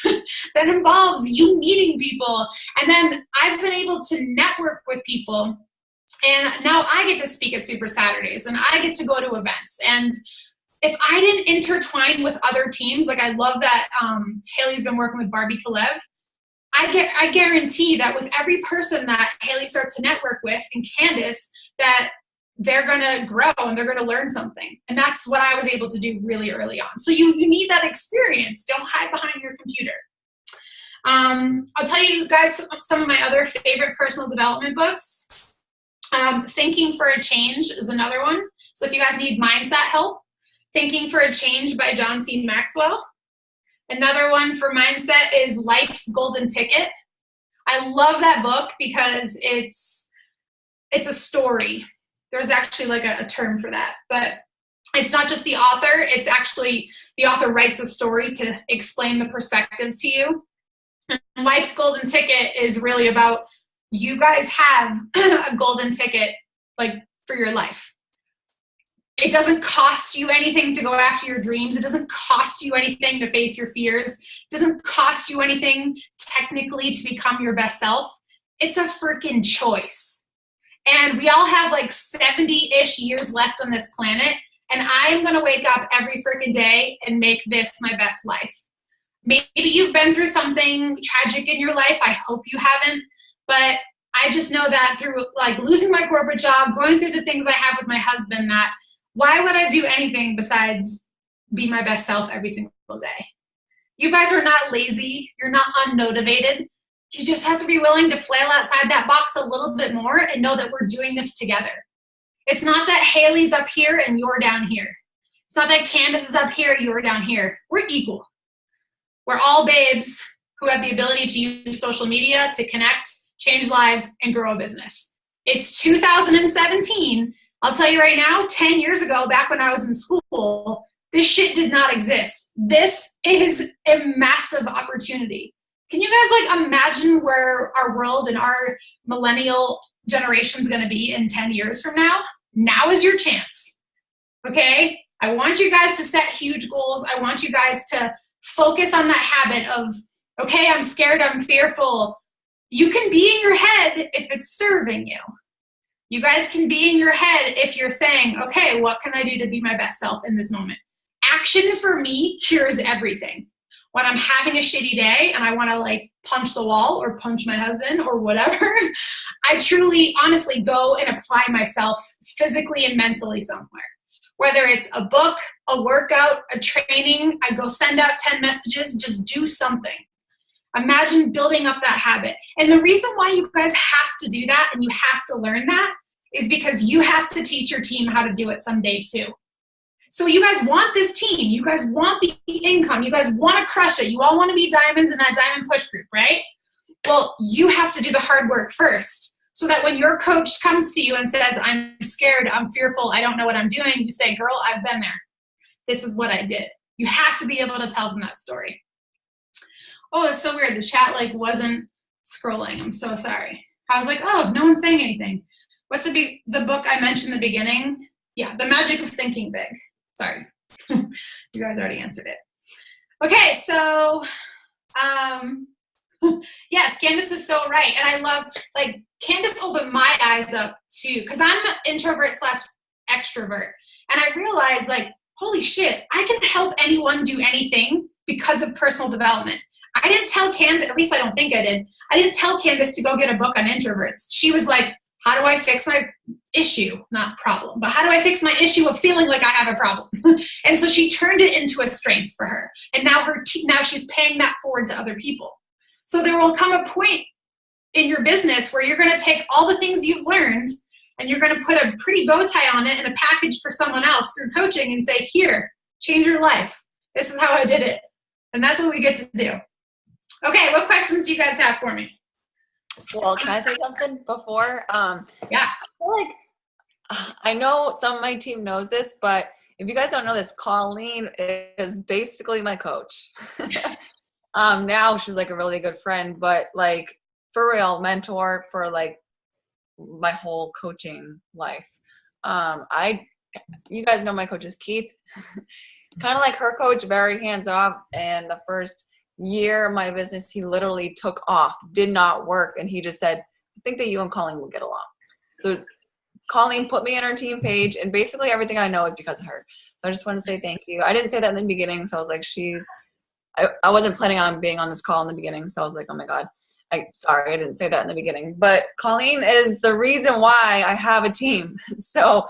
That involves you meeting people. And then I've been able to network with people. And now I get to speak at Super Saturdays and I get to go to events. And if I didn't intertwine with other teams, like I love that Haley's been working with Barbie Kalev, I guarantee that with every person that Haley starts to network with and Candice, that they're going to grow and they're going to learn something. And that's what I was able to do really early on. So you need that experience. Don't hide behind your computer. I'll tell you guys some of my other favorite personal development books. Thinking for a Change is another one. So if you guys need mindset help, Thinking for a Change by John C. Maxwell. Another one for mindset is Life's Golden Ticket. I love that book because it's a story. There's actually like a term for that, but it's not just the author. It's actually the author writes a story to explain the perspective to you. And Life's Golden Ticket is really about you guys have a golden ticket like for your life. It doesn't cost you anything to go after your dreams. It doesn't cost you anything to face your fears. It doesn't cost you anything technically to become your best self. It's a freaking choice. And we all have like 70-ish years left on this planet. And I'm going to wake up every freaking day and make this my best life. Maybe you've been through something tragic in your life. I hope you haven't. But I just know that through like losing my corporate job, going through the things I have with my husband, that why would I do anything besides be my best self every single day? You guys are not lazy. You're not unmotivated. You just have to be willing to flail outside that box a little bit more and know that we're doing this together. It's not that Haley's up here and you're down here. It's not that Candace is up here, you're down here. We're equal. We're all babes who have the ability to use social media to connect, change lives, and grow a business. It's 2017. I'll tell you right now, 10 years ago, back when I was in school, this shit did not exist. This is a massive opportunity. Can you guys like imagine where our world and our millennial generation is going to be in 10 years from now? Now is your chance. Okay? I want you guys to set huge goals. I want you guys to focus on that habit of, okay, I'm scared, I'm fearful. You can be in your head if it's serving you. You guys can be in your head if you're saying, okay, what can I do to be my best self in this moment? Action for me cures everything. When I'm having a shitty day and I want to like punch the wall or punch my husband or whatever, I truly, honestly go and apply myself physically and mentally somewhere. Whether it's a book, a workout, a training, I go send out 10 messages, just do something. Imagine building up that habit. And the reason why you guys have to do that and you have to learn that is because you have to teach your team how to do it someday too. So you guys want this team. You guys want the income. You guys want to crush it. You all want to be diamonds in that diamond push group, right? Well, you have to do the hard work first so that when your coach comes to you and says, I'm scared, I'm fearful, I don't know what I'm doing, you say, girl, I've been there. This is what I did. You have to be able to tell them that story. Oh, that's so weird. The chat like wasn't scrolling. I'm so sorry. I was like, oh, no one's saying anything. What's the book I mentioned in the beginning? Yeah, The Magic of Thinking Big. Sorry. You guys already answered it. Okay, so yes, Candace is so right. And I love, like, Candace opened my eyes up too, because I'm an introvert / extrovert. And I realized, like, holy shit, I can help anyone do anything because of personal development. I didn't tell Candace, at least I don't think I did, I didn't tell Candace to go get a book on introverts. She was like, how do I fix my issue? Not problem, but how do I fix my issue of feeling like I have a problem? And so she turned it into a strength for her. And now now she's paying that forward to other people. So there will come a point in your business where you're going to take all the things you've learned and you're going to put a pretty bow tie on it and a package for someone else through coaching and say, here, change your life. This is how I did it. And that's what we get to do. Okay, what questions do you guys have for me? Well, can I say something before? Yeah. I feel like I know some of my team knows this, but if you guys don't know this, Colleen is basically my coach. Now she's like a really good friend, but like for real mentor for like my whole coaching life. You guys know my coach is Keith. Kind of like her coach, very hands off. And the first year of my business, he literally took off, did not work. And he just said, I think that you and Colleen will get along. So Colleen put me on her team page, and basically everything I know is because of her. So I just want to say thank you. I didn't say that in the beginning. So I was like, I wasn't planning on being on this call in the beginning. So I was like, oh my God, sorry, I didn't say that in the beginning, but Colleen is the reason why I have a team. So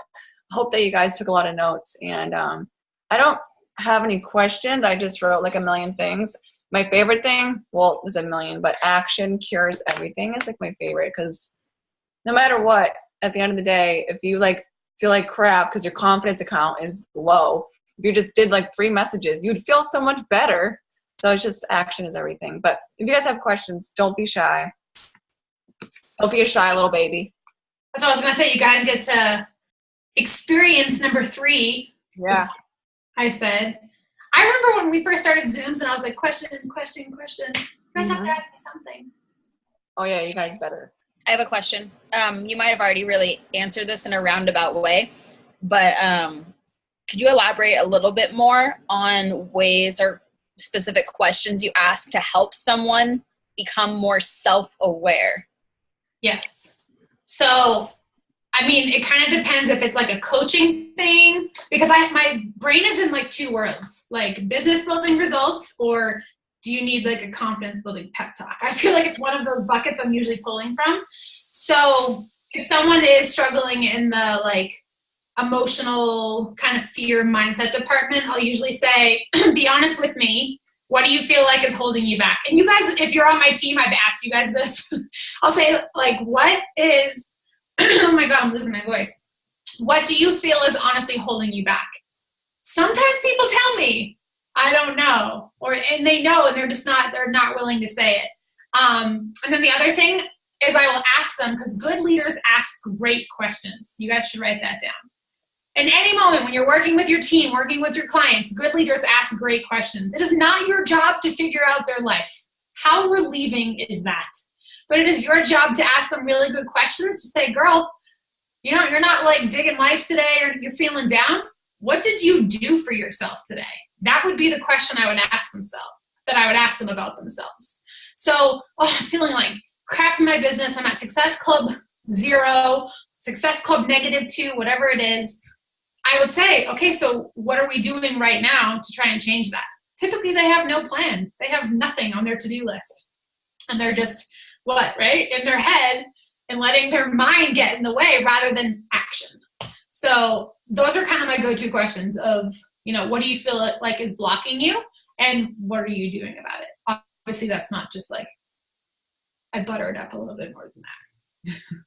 I hope that you guys took a lot of notes, and I don't have any questions. I just wrote like a million things. My favorite thing, well, there's a million, but action cures everything is like my favorite, because no matter what, at the end of the day, if you like feel like crap because your confidence account is low, if you just did like 3 messages, you'd feel so much better. So it's just action is everything. But if you guys have questions, don't be shy. Don't be a shy little baby. That's what I was going to say. You guys get to experience number 3. Yeah. I said. I remember when we first started Zooms and I was like, question. You guys have to ask me something. Oh, yeah, you guys better. I have a question. You might have already really answered this in a roundabout way, but could you elaborate a little bit more on ways or specific questions you ask to help someone become more self-aware? Yes. So, I mean, it kind of depends if it's like a coaching thing, because my brain is in like 2 worlds, like business building results, or do you need like a confidence building pep talk? I feel like it's one of those buckets I'm usually pulling from. So if someone is struggling in the like emotional kind of fear mindset department, I'll usually say, be honest with me. What do you feel like is holding you back? And you guys, if you're on my team, I've asked you guys this. I'll say like, what is, oh my God, I'm losing my voice. What do you feel is honestly holding you back? Sometimes people tell me, I don't know, and they know, and they're not willing to say it. And then the other thing is I will ask them, because good leaders ask great questions. You guys should write that down. In any moment when you're working with your team, working with your clients, good leaders ask great questions. It is not your job to figure out their life. How relieving is that? But it is your job to ask them really good questions, to say, girl, you know, you're not like digging life today, or you're feeling down. What did you do for yourself today? That would be the question I would ask them about themselves. So, I'm feeling like crap in my business. I'm at Success Club 0, Success Club -2, whatever it is. I would say, okay, so what are we doing right now to try and change that? Typically they have no plan. They have nothing on their to-do list. And they're just, in their head and letting their mind get in the way rather than action. So those are kind of my go-to questions of, you know, what do you feel like is blocking you, and what are you doing about it? Obviously that's not just like, I butter it up a little bit more than that.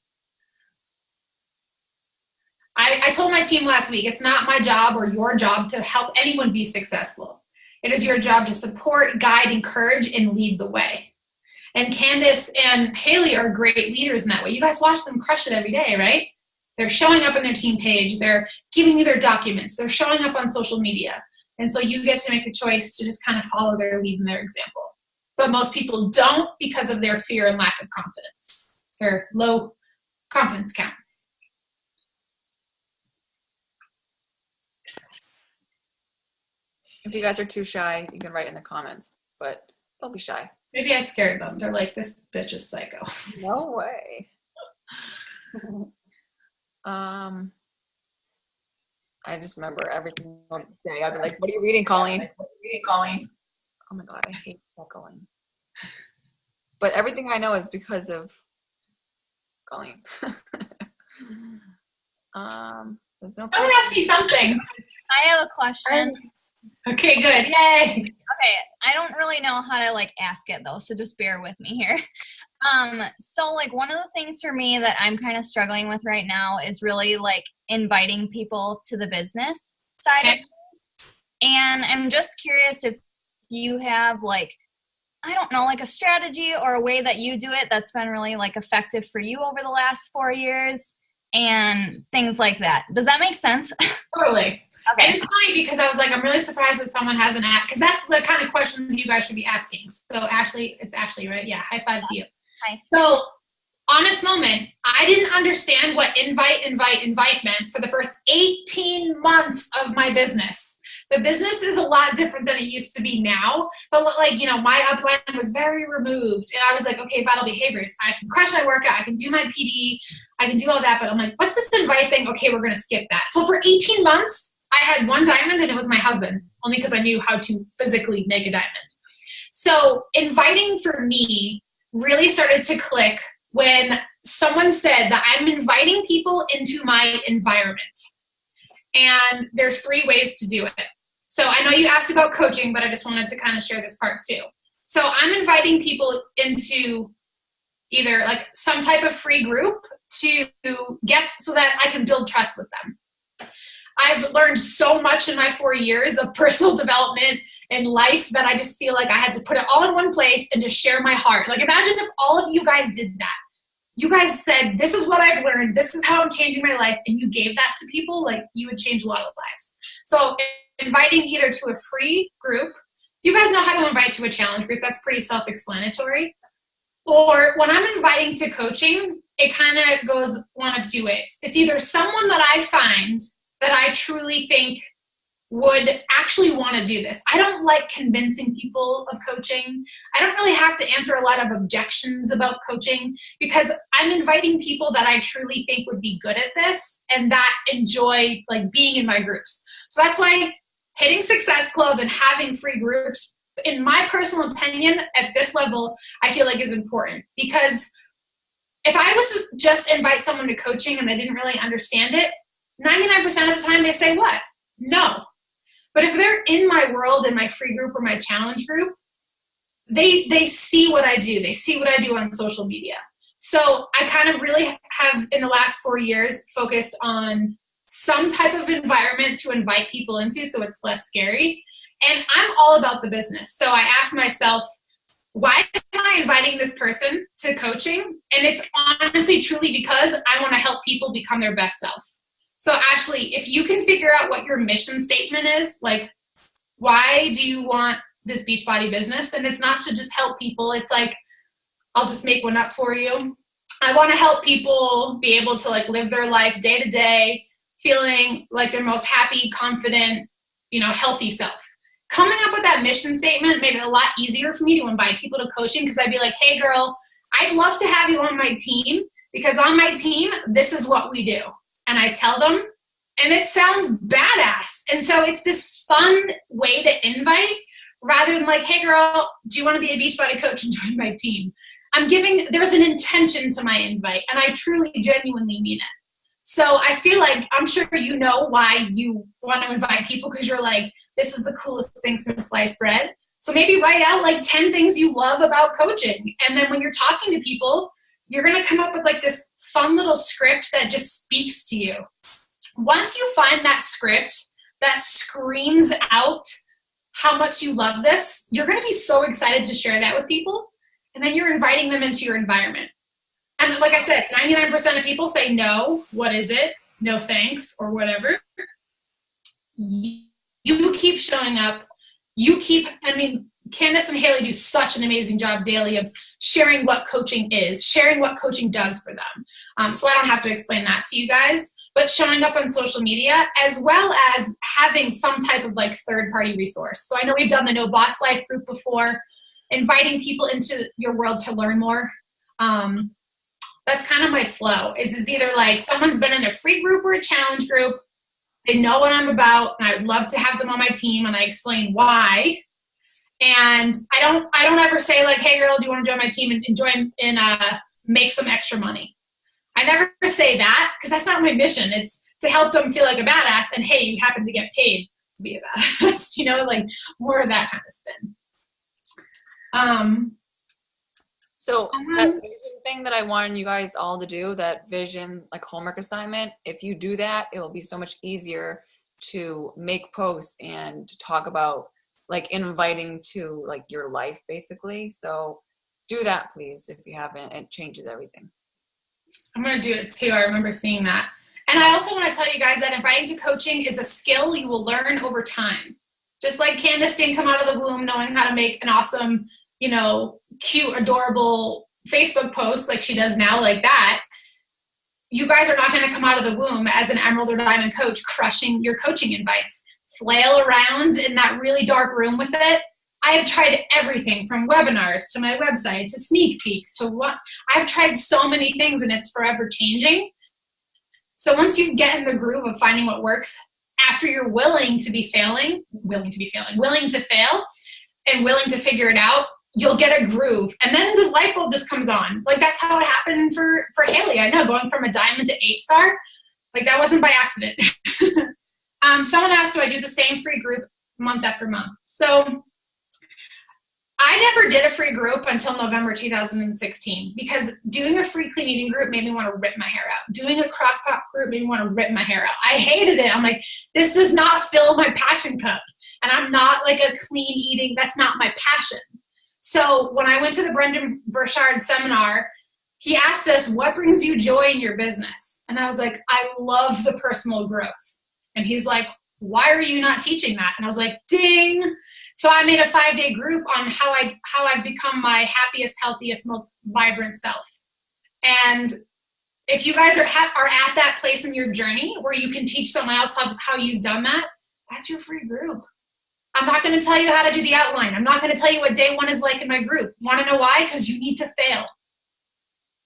I told my team last week, it's not my job or your job to help anyone be successful. It is your job to support, guide, encourage, and lead the way. And Candace and Haley are great leaders in that way. You guys watch them crush it every day, right? They're showing up on their team page. They're giving you their documents. They're showing up on social media. And so you get to make a choice to just kind of follow their lead and their example. But most people don't, because of their fear and lack of confidence. Their low confidence count. If you guys are too shy, you can write in the comments, but don't be shy. Maybe I scared them. They're like, this bitch is psycho. No way. I just remember every single day I'd be like, what are you reading, Colleen? Oh my God, I hate that Colleen. But everything I know is because of Colleen. There's no. Someone ask me something. I have a question. Okay, good. Yay. Okay, I don't really know how to like ask it though, so just bear with me here. So like one of the things for me that I'm kind of struggling with right now is really like inviting people to the business side of things. And I'm just curious if you have like, I don't know, like a strategy or a way that you do it that's been really like effective for you over the last 4 years and things like that. Does that make sense? Totally. Okay. And it's funny because I was like, I'm really surprised that someone hasn't asked, because that's the kind of questions you guys should be asking. So Ashley, it's Ashley, right? Yeah, high five to you. Hi. So, honest moment, I didn't understand what invite meant for the first 18 months of my business. The business is a lot different than it used to be now, but like, you know, my upline was very removed, and I was like, okay, vital behaviors, I can crush my workout, I can do my PD, I can do all that, but I'm like, what's this invite thing? Okay, we're going to skip that. So for 18 months, I had one diamond, and it was my husband, only because I knew how to physically make a diamond. So inviting for me really started to click when someone said that I'm inviting people into my environment. And there's 3 ways to do it. So I know you asked about coaching, but I just wanted to kind of share this part too. So I'm inviting people into either like some type of free group to get so that I can build trust with them. I've learned so much in my 4 years of personal development and life that I just feel like I had to put it all in one place and just share my heart. Like, imagine if all of you guys did that. You guys said, this is what I've learned, this is how I'm changing my life, and you gave that to people, like, you would change a lot of lives. So inviting either to a free group, you guys know how to invite to a challenge group, that's pretty self-explanatory. Or when I'm inviting to coaching, it kind of goes one of two ways. It's either someone that I find that I truly think would actually want to do this. I don't like convincing people of coaching. I don't really have to answer a lot of objections about coaching because I'm inviting people that I truly think would be good at this and that enjoy like being in my groups. So that's why hitting Success Club and having free groups, in my personal opinion, at this level, I feel like is important, because if I was to just invite someone to coaching and they didn't really understand it, 99% of the time they say what? No. But if they're in my world, in my free group or my challenge group, they see what I do. They see what I do on social media. So I kind of really have, in the last 4 years, focused on some type of environment to invite people into so it's less scary. And I'm all about the business. So I asked myself, why am I inviting this person to coaching? And it's honestly, truly because I want to help people become their best self. So Ashley, if you can figure out what your mission statement is, like, why do you want this Beachbody business? And it's not to just help people. It's like, I'll just make one up for you. I want to help people be able to like live their life day to day, feeling like their most happy, confident, healthy self. Coming up with that mission statement made it a lot easier for me to invite people to coaching, because I'd be like, hey girl, I'd love to have you on my team, because on my team, this is what we do. And I tell them, and it sounds badass. And so it's this fun way to invite rather than like, hey girl, do you want to be a Beachbody coach and join my team? There's an intention to my invite, and I truly, genuinely mean it. So I feel like, I'm sure you know why you want to invite people, because you're like, this is the coolest thing since sliced bread. So maybe write out like 10 things you love about coaching. And then when you're talking to people, you're going to come up with like this fun little script that just speaks to you. Once you find that script that screams out how much you love this, you're going to be so excited to share that with people. And then you're inviting them into your environment. And like I said, 99% of people say no. What is it? No thanks, or whatever. You keep showing up. Candace and Haley do such an amazing job daily of sharing what coaching is, sharing what coaching does for them. So I don't have to explain that to you guys, but showing up on social media, as well as having some type of like third-party resource. So I know we've done the No Boss Life group before, inviting people into your world to learn more. That's kind of my flow, is either like someone's been in a free group or a challenge group, they know what I'm about, and I would love to have them on my team, and I explain why. And I don't ever say like, hey girl, do you want to join my team and join and make some extra money? I never say that, because that's not my mission. It's to help them feel like a badass, and hey, you happen to get paid to be a badass, like more of that kind of spin. So that vision thing that I wanted you guys all to do, that vision like homework assignment, if you do that, it will be so much easier to make posts and to talk about like inviting to like your life basically. So do that please if you haven't. It changes everything. I'm going to do it too. I remember seeing that. And I also want to tell you guys that inviting to coaching is a skill you will learn over time. Just like Candace didn't come out of the womb knowing how to make an awesome, cute, adorable Facebook post like she does now, like that. You guys are not going to come out of the womb as an emerald or diamond coach crushing your coaching invites. Flail around in that really dark room with it. I have tried everything from webinars to my website to sneak peeks to what I've tried so many things, and it's forever changing. So once you get in the groove of finding what works, after you're willing to fail and willing to figure it out, you'll get a groove. And then this light bulb just comes on. Like that's how it happened for Haley. I know, going from a diamond to 8-star, like that wasn't by accident. Someone asked, do I do the same free group month after month? So I never did a free group until November 2016 because doing a free clean eating group made me want to rip my hair out. Doing a crock pot group made me want to rip my hair out. I hated it. I'm like, this does not fill my passion cup. And I'm not like a clean eating, that's not my passion. So when I went to the Brendan Burchard seminar, he asked us, what brings you joy in your business? And I was like, I love the personal growth. And he's like, why are you not teaching that? And I was like, ding. So I made a 5-day group on how I've become my happiest, healthiest, most vibrant self. And if you guys are at that place in your journey where you can teach someone else how you've done that, that's your free group. I'm not going to tell you how to do the outline. I'm not going to tell you what day one is like in my group. Want to know why? Because you need to fail.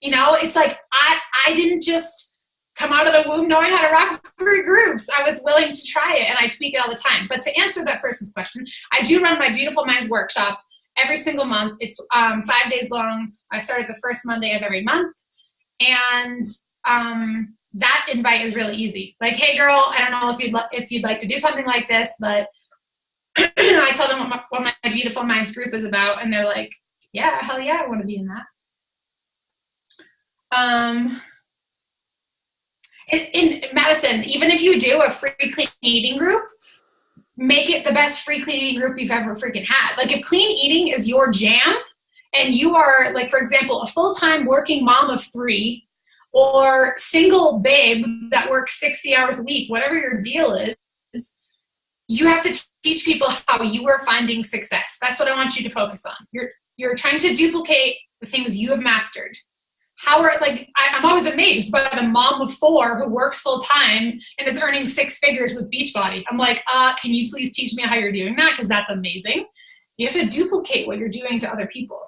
You know, it's like I didn't just come out of the womb knowing how to rock free groups. I was willing to try it, and I tweak it all the time. But to answer that person's question, I do run my Beautiful Minds workshop every single month. It's 5 days long. I start at the first Monday of every month. And that invite is really easy. Like, hey, girl, I don't know if you'd like to do something like this, but I tell them what my Beautiful Minds group is about, and they're like, yeah, hell yeah, I want to be in that. In Madison, even if you do a free clean eating group, make it the best free clean eating group you've ever freaking had. Like, if clean eating is your jam and you are, like, for example, a full-time working mom of 3 or single babe that works 60 hours a week, whatever your deal is, you have to teach people how you are finding success. That's what I want you to focus on. You're trying to duplicate the things you have mastered. I'm always amazed by the mom of 4 who works full time and is earning 6 figures with Beachbody. I'm like, can you please teach me how you're doing that? Because that's amazing. You have to duplicate what you're doing to other people.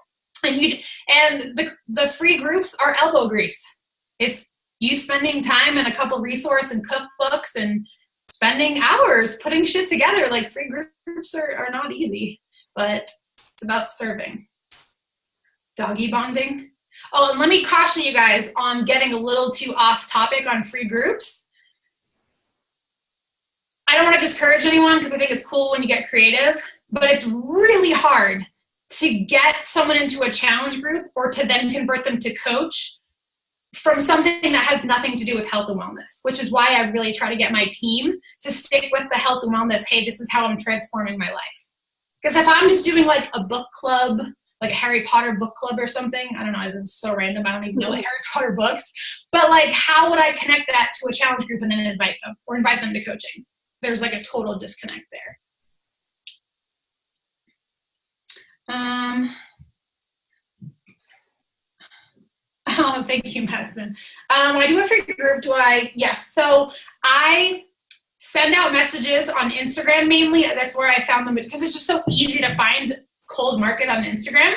And the free groups are elbow grease. It's you spending time in a couple resource and cookbooks and spending hours putting shit together. Like, free groups are not easy, but it's about serving. Doggy bonding. Oh, and let me caution you guys on getting a little too off topic on free groups. I don't want to discourage anyone because I think it's cool when you get creative, but it's really hard to get someone into a challenge group or to then convert them to coach from something that has nothing to do with health and wellness, which is why I really try to get my team to stick with the health and wellness. Hey, this is how I'm transforming my life. Because if I'm just doing like a book club, like a Harry Potter book club or something. I don't know, this is so random. I don't even know Harry Potter books. But like, how would I connect that to a challenge group and then invite them to coaching? There's like a total disconnect there. Oh, thank you, Madison. When I do a free group, yes. So I send out messages on Instagram mainly. That's where I found them because it's just so easy to find cold market on Instagram.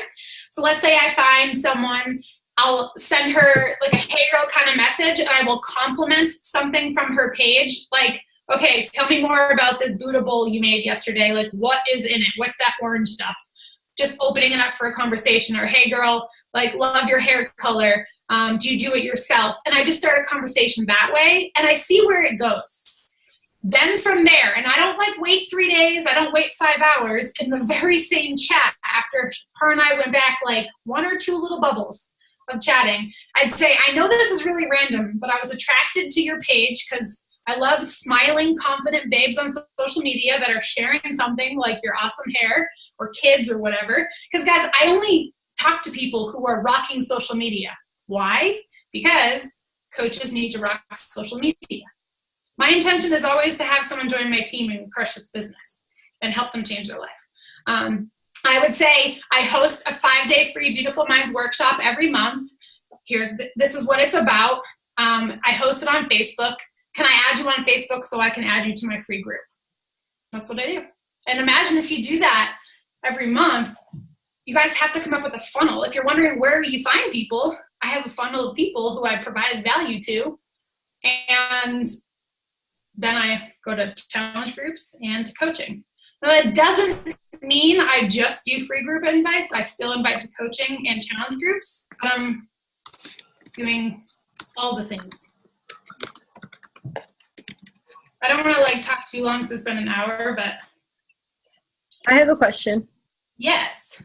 So let's say I find someone, I'll send her like a hey girl kind of message, and I will compliment something from her page. Like, okay, tell me more about this Buddha bowl you made yesterday. Like, what is in it? What's that orange stuff? Just opening it up for a conversation. Or, hey girl, like, love your hair color. Do you do it yourself? And I just start a conversation that way, and I see where it goes. Then from there, and I don't like wait 3 days, I don't wait 5 hours, in the very same chat after her and I went back like 1 or 2 little bubbles of chatting, I'd say, I know this is really random, but I was attracted to your page because I love smiling, confident babes on social media that are sharing something like your awesome hair or kids or whatever. Because guys, I only talk to people who are rocking social media. Why? Because coaches need to rock social media. My intention is always to have someone join my team and crush this business and help them change their life. I would say I host a 5-day free Beautiful Minds workshop every month. Here, this is what it's about. I host it on Facebook. Can I add you on Facebook so I can add you to my free group? That's what I do. And imagine if you do that every month, you guys have to come up with a funnel. If you're wondering where you find people, I have a funnel of people who I provided value to. And then I go to challenge groups and to coaching. Now, that doesn't mean I just do free group invites. I still invite to coaching and challenge groups. I'm doing all the things. I don't want to like talk too long because it's been an hour, but. I have a question. Yes.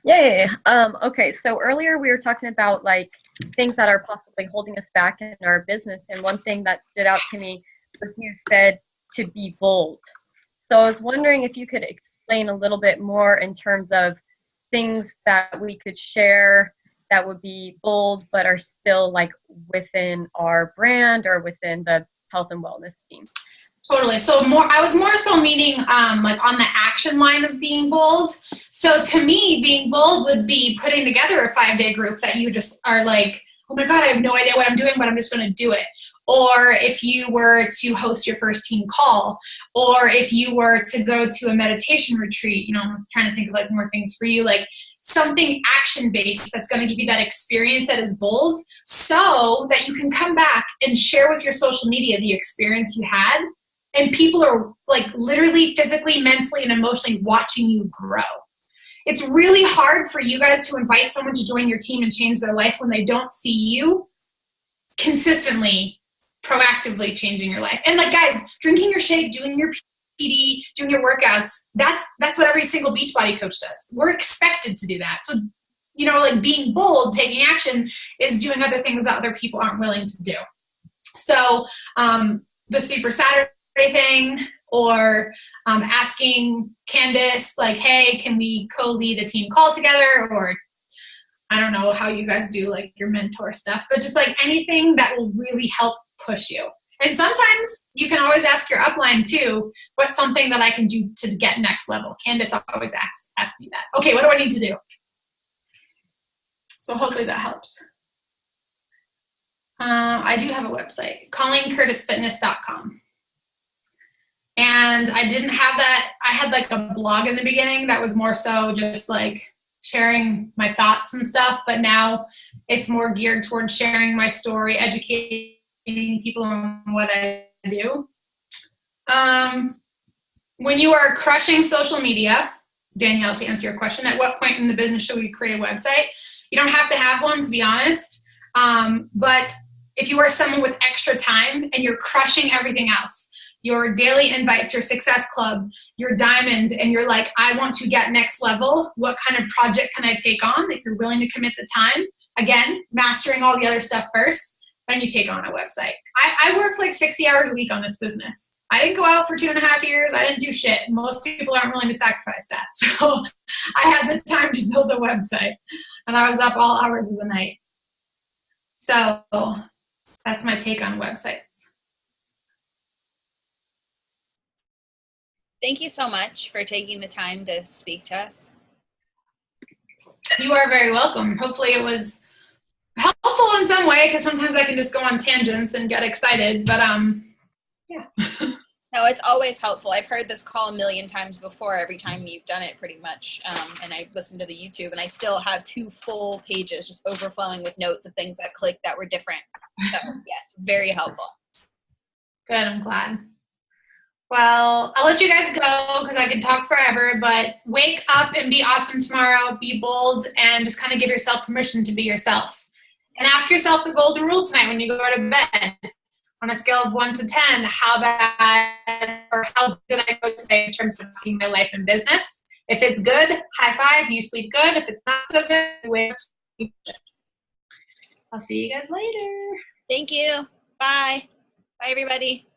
Okay, so earlier we were talking about like things that are possibly holding us back in our business, and one thing that stood out to me was you said to be bold. So I was wondering if you could explain a little bit more in terms of things that we could share that would be bold but are still like within our brand or within the health and wellness theme. Totally. So I was more so meaning like on the action line of being bold. So to me, being bold would be putting together a 5-day group that you just are like, oh my God, I have no idea what I'm doing, but I'm just going to do it. Or if you were to host your first team call, or if you were to go to a meditation retreat, you know, I'm trying to think of like more things for you, like something action-based that's going to give you that experience that is bold so that you can come back and share with your social media the experience you had. And people are like literally, physically, mentally, and emotionally watching you grow. It's really hard for you guys to invite someone to join your team and change their life when they don't see you consistently, proactively changing your life. And like, guys, drinking your shake, doing your PD, doing your workouts, that's what every single Beachbody coach does. We're expected to do that. So, you know, like being bold, taking action is doing other things that other people aren't willing to do. So the Super Saturday thing, or asking Candice like, hey, can we co-lead a team call together? Or I don't know how you guys do like your mentor stuff, but just like anything that will really help push you. And sometimes you can always ask your upline too, what's something that I can do to get next level? Candice always asks me that. Okay, what do I need to do? So hopefully that helps. I do have a website, ColleenCurticeFitness.com. And I didn't have that. I had like a blog in the beginning that was more so just like sharing my thoughts and stuff. But now it's more geared towards sharing my story, educating people on what I do. When you are crushing social media, Danielle, to answer your question, at what point in the business should we create a website? You don't have to have one, to be honest. But if you are someone with extra time and you're crushing everything else, your daily invites, your success club, your diamond, and you're like, I want to get next level, what kind of project can I take on? If you're willing to commit the time, again, mastering all the other stuff first, then you take on a website. I worked like 60 hours a week on this business. I didn't go out for 2.5 years. I didn't do shit. Most people aren't willing to sacrifice that. So I had the time to build a website, and I was up all hours of the night. So that's my take on websites. Thank you so much for taking the time to speak to us. You are very welcome. Hopefully it was helpful in some way, because sometimes I can just go on tangents and get excited, but yeah. No, it's always helpful. I've heard this call a million times before, every time you've done it pretty much. And I listened to the YouTube, and I still have 2 full pages just overflowing with notes of things that clicked that were different. So yes, very helpful. Good, I'm glad. Well, I'll let you guys go because I could talk forever, but wake up and be awesome tomorrow. Be bold and just kind of give yourself permission to be yourself. And ask yourself the golden rule tonight when you go to bed. On a scale of 1 to 10, how bad or how did I go today in terms of making my life and business? If it's good, high five, you sleep good. If it's not so good, wake up. I'll see you guys later. Thank you. Bye. Bye, everybody.